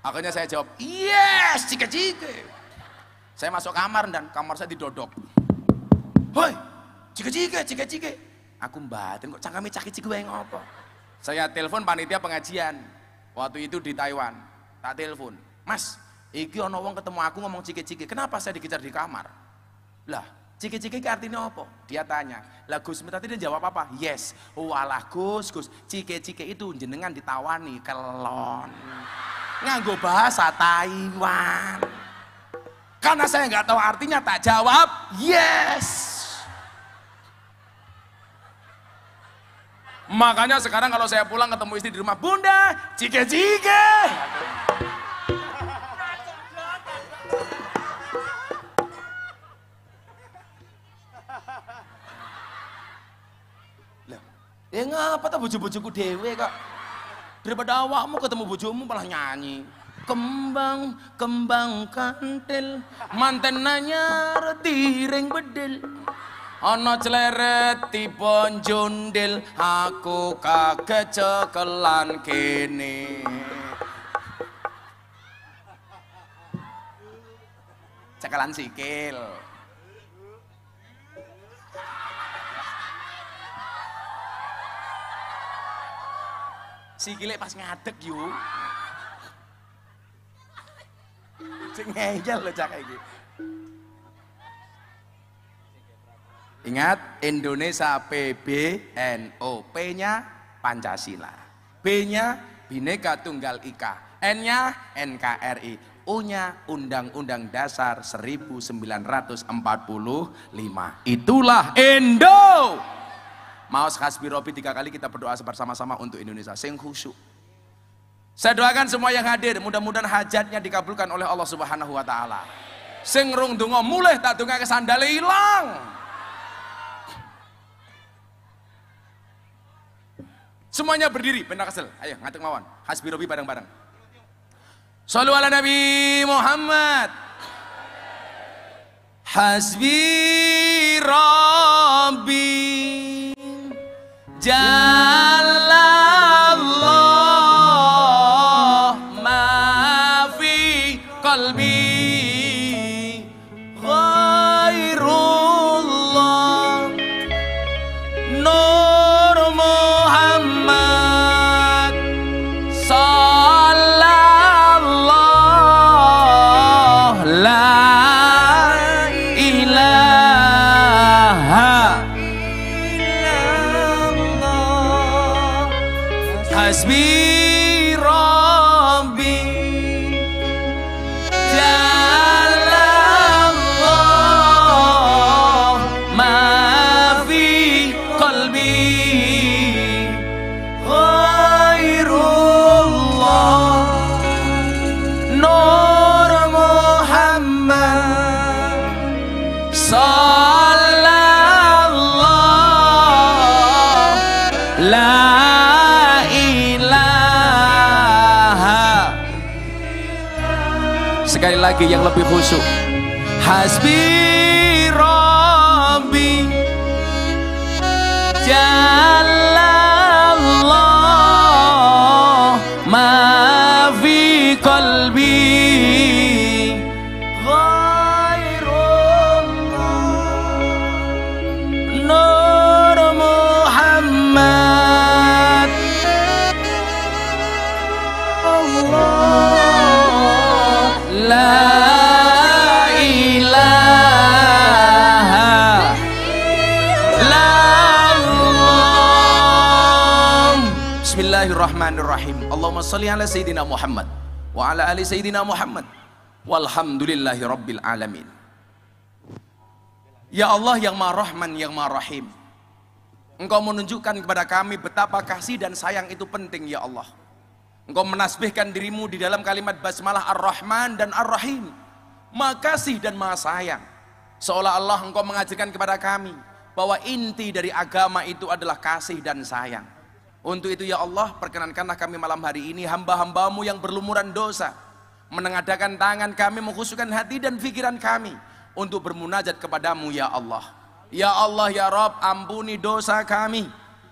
Akhirnya saya jawab, "Yes, cike-cike." Saya masuk kamar dan kamar saya didodok. "Hoi, cike-cike, cike-cike." Aku mbaten kok cangkeme caki-ciki wae ngopo. Saya telepon panitia pengajian waktu itu di Taiwan. Tak telepon, Mas, iki ono wong ketemu aku ngomong cike-cike. Kenapa saya dikejar di kamar? Lah, cike-cike artinya apa? Dia tanya. Lah Gus Miftah dia jawab apa? Yes. Walah Gus, cike-cike itu jenengan ditawani kelon. Nganggo bahasa Taiwan. Karena saya nggak tahu artinya, tak jawab yes. Makanya sekarang kalau saya pulang ketemu istri di rumah, Bunda, cike-cike. Lah, ya ngapa tak bojo-bojoku dewe kok? Daripada awakmu ketemu bojomu malah nyanyi. Kembang, kembang kantil, manten nanyar tiring bedil. Ana cleret tiba njundil, aku kaget cekelan kene. Cekelan sikil. Sikile pas ngadeg yuk. Sing ngeyel lho cak iki. Ingat, Indonesia PBNO, P-nya Pancasila, B-nya Bhinneka Tunggal Ika, N-nya NKRI, U-nya Undang-Undang Dasar 1945. Itulah Indo. Maos hasbi Robi 3 kali kita berdoa bersama-sama untuk Indonesia. Sing khusyuk. Saya doakan semua yang hadir, mudah-mudahan hajatnya dikabulkan oleh Allah Subhanahu wa taala. Sing rung donga mulih tak dongake sandale ilang. Semuanya berdiri, benar kesel. Ayo ngatek mawon. Hasbi Robi bareng-bareng. Shallu ala Nabi Muhammad. Hasbi Rabbi Jalallah ma fi qalbi ghairullah Nur Muhammad sallallahu la ilaha illallah hasbi rabbi jalallah ma fi qalbi ghairullah Nur Muhammad sallallahu la ilaha. Sekali lagi yang lebih khusyuk. Hasbi Rabbi Jalallah ma fi qalbi ghairullah Nur Muhammad Allah la ilaha illallah. Bismillahirrahmanirrahim. Allahumma sholli ala Sayyidina Muhammad wa ala ali Sayyidina Muhammad walhamdulillahi rabbil alamin. Ya Allah yang Maha Rahman, yang Maha Rahim, Engkau menunjukkan kepada kami betapa kasih dan sayang itu penting ya Allah. Engkau menasbihkan dirimu di dalam kalimat basmalah Ar-Rahman dan Ar-Rahim, Maha Kasih dan Maha Sayang. Seolah-olah Engkau mengajarkan kepada kami bahwa inti dari agama itu adalah kasih dan sayang. Untuk itu ya Allah, perkenankanlah kami malam hari ini hamba-hambamu yang berlumuran dosa, menengadakan tangan kami, mengkhusyukkan hati dan pikiran kami untuk bermunajat kepadamu ya Allah. Ya Allah ya Rabb, ampuni dosa kami,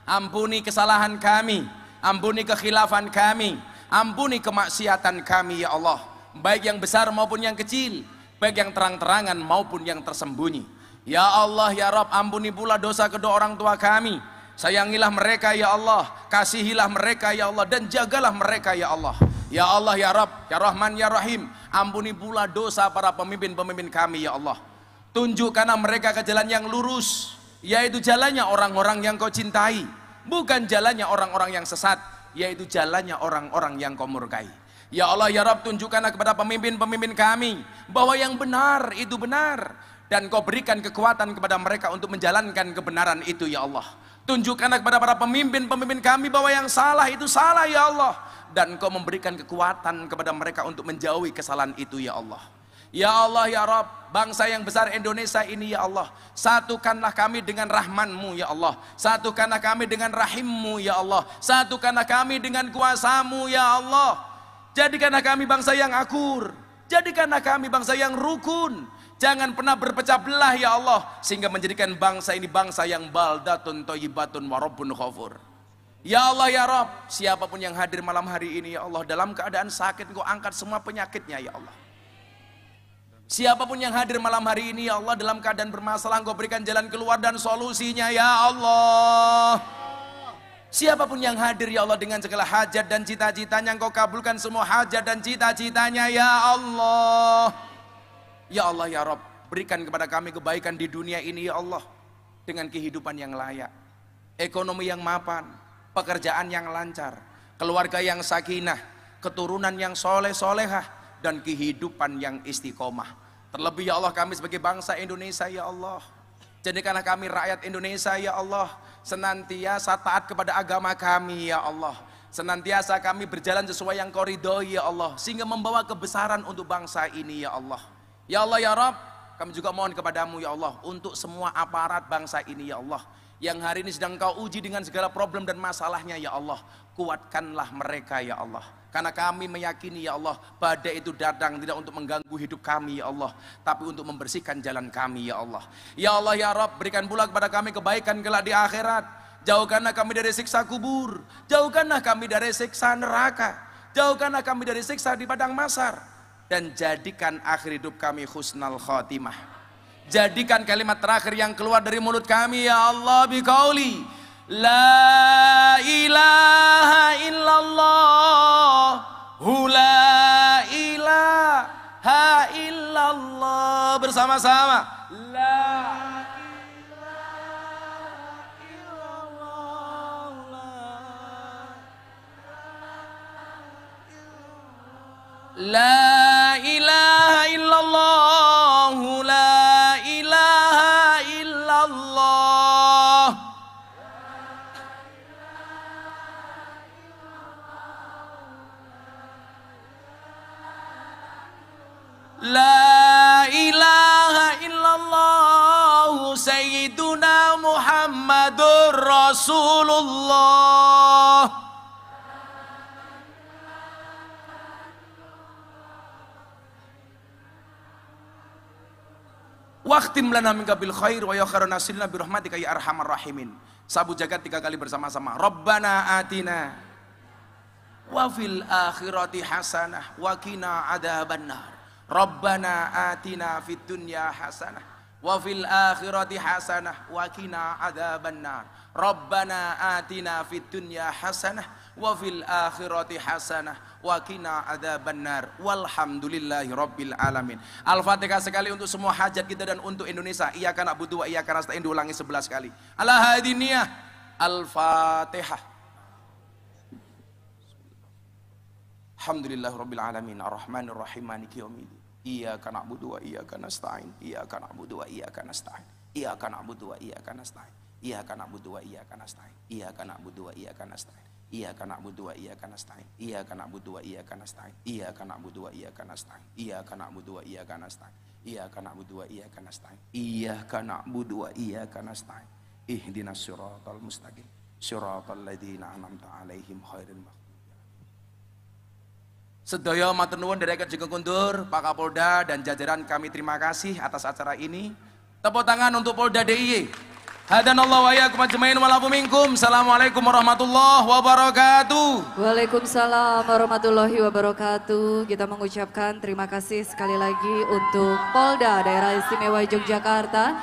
ampuni kesalahan kami, ampuni kekhilafan kami, ampuni kemaksiatan kami ya Allah, baik yang besar maupun yang kecil, baik yang terang-terangan maupun yang tersembunyi. Ya Allah ya Rabb, ampuni pula dosa kedua orang tua kami, Sayangilah mereka ya Allah, kasihilah mereka ya Allah, dan jagalah mereka ya Allah. Ya Allah ya Rabb, ya Rahman ya Rahim, ampuni pula dosa para pemimpin-pemimpin kami ya Allah. Tunjukkanlah mereka ke jalan yang lurus, yaitu jalannya orang-orang yang kau cintai, bukan jalannya orang-orang yang sesat, yaitu jalannya orang-orang yang kau murkai. Ya Allah ya Rabb, tunjukkanlah kepada pemimpin-pemimpin kami bahwa yang benar itu benar, dan kau berikan kekuatan kepada mereka untuk menjalankan kebenaran itu ya Allah. Tunjukkanlah kepada para pemimpin-pemimpin kami bahwa yang salah itu salah ya Allah, dan kau memberikan kekuatan kepada mereka untuk menjauhi kesalahan itu ya Allah. Ya Allah ya Rabb, bangsa yang besar Indonesia ini ya Allah, satukanlah kami dengan rahman-Mu ya Allah, satukanlah kami dengan rahim-Mu ya Allah, satukanlah kami dengan kuasa-Mu ya Allah. Jadikanlah kami bangsa yang akur, jadikanlah kami bangsa yang rukun. Jangan pernah berpecah belah ya Allah, sehingga menjadikan bangsa ini bangsa yang baldatun thayyibatun wa rabbun ghafur. Ya Allah ya Rabb, siapapun yang hadir malam hari ini ya Allah, dalam keadaan sakit Engkau angkat semua penyakitnya ya Allah. Siapapun yang hadir malam hari ini ya Allah, dalam keadaan bermasalah Engkau berikan jalan keluar dan solusinya ya Allah. Siapapun yang hadir ya Allah, dengan segala hajat dan cita-citanya Engkau kabulkan semua hajat dan cita-citanya ya Allah. Ya Allah ya Rabb, berikan kepada kami kebaikan di dunia ini ya Allah, dengan kehidupan yang layak, ekonomi yang mapan, pekerjaan yang lancar, keluarga yang sakinah, keturunan yang soleh-solehah, dan kehidupan yang istiqomah. Terlebih ya Allah, kami sebagai bangsa Indonesia ya Allah, jadikanlah kami rakyat Indonesia ya Allah senantiasa taat kepada agama kami ya Allah, senantiasa kami berjalan sesuai yang Kau ridhoi ya Allah, sehingga membawa kebesaran untuk bangsa ini ya Allah. Ya Allah ya Rabb, kami juga mohon kepadamu ya Allah, untuk semua aparat bangsa ini ya Allah, yang hari ini sedang Kau uji dengan segala problem dan masalahnya ya Allah, kuatkanlah mereka ya Allah. Karena kami meyakini ya Allah, badai itu datang tidak untuk mengganggu hidup kami ya Allah, tapi untuk membersihkan jalan kami ya Allah. Ya Allah ya Rabb, berikan pula kepada kami kebaikan kelak di akhirat. Jauhkanlah kami dari siksa kubur, jauhkanlah kami dari siksa neraka, jauhkanlah kami dari siksa di padang mahsyar, dan jadikan akhir hidup kami husnal khotimah. Jadikan kalimat terakhir yang keluar dari mulut kami ya Allah biqauli la ilaha illallah, la ilaha illallah, bersama-sama la La ilaha illallah, la ilaha illallah. La ilaha illallah, Sayyiduna Muhammadur Rasulullah. Waqtim lana minka bil khair wa ya khairan nasilna bi rahmatika ya arhamar rahimin. Sabu jagat 3 kali bersama-sama. Rabbana atina wa fil akhirati hasanah wa qina adzabannar. Rabbana atina fid dunya hasanah wa fil akhirati hasanah wa qina adzabannar. Rabbana atina fid dunya hasanah wa fil akhirati hasanah wa qina adzabannar. Walhamdulillahi rabbil alamin. Al-Fatihah sekali untuk semua hajat kita dan untuk Indonesia. Iyyaka na'budu wa iyyaka nasta'in, diulangi 11 kali. Ala hadiniyah. Al-Fatihah. Alhamdulillahi rabbil alamin, arrahmanir rahim, maliki yaumiddin. Iyyaka na'budu wa iyyaka nasta'in. Iyyaka na'budu wa iyyaka nasta'in. Iyyaka na'budu wa iyyaka nasta'in. Iyyaka na'budu wa iyyaka nasta'in. Iyyaka na'budu wa iyyaka nasta'in. Iyyaka na'budu wa iyyaka nasta'in. Iyyaka na'budu wa iyyaka nasta'in. Iyyaka na'budu wa iyyaka nasta'in. Iyyaka na'budu wa iyyaka nasta'in. Iyyaka na'budu wa iyyaka nasta'in. Iyyaka na'budu wa iyyaka nasta'in. Ihdinas siratal mustaqim. Siratal ladzina an'amta 'alaihim ghairil maghdubi. Sedaya matur nuwun dereket Jengking Kundur, Pak Kapolda dan jajaran, kami terima kasih atas acara ini. Tepuk tangan untuk Polda DIY. Hadanallahu wa iyyakum ajmain wa lafu minkum. Assalamualaikum warahmatullahi wabarakatuh. Waalaikumsalam warahmatullahi wabarakatuh. Kita mengucapkan terima kasih sekali lagi untuk Polda Daerah Istimewa Yogyakarta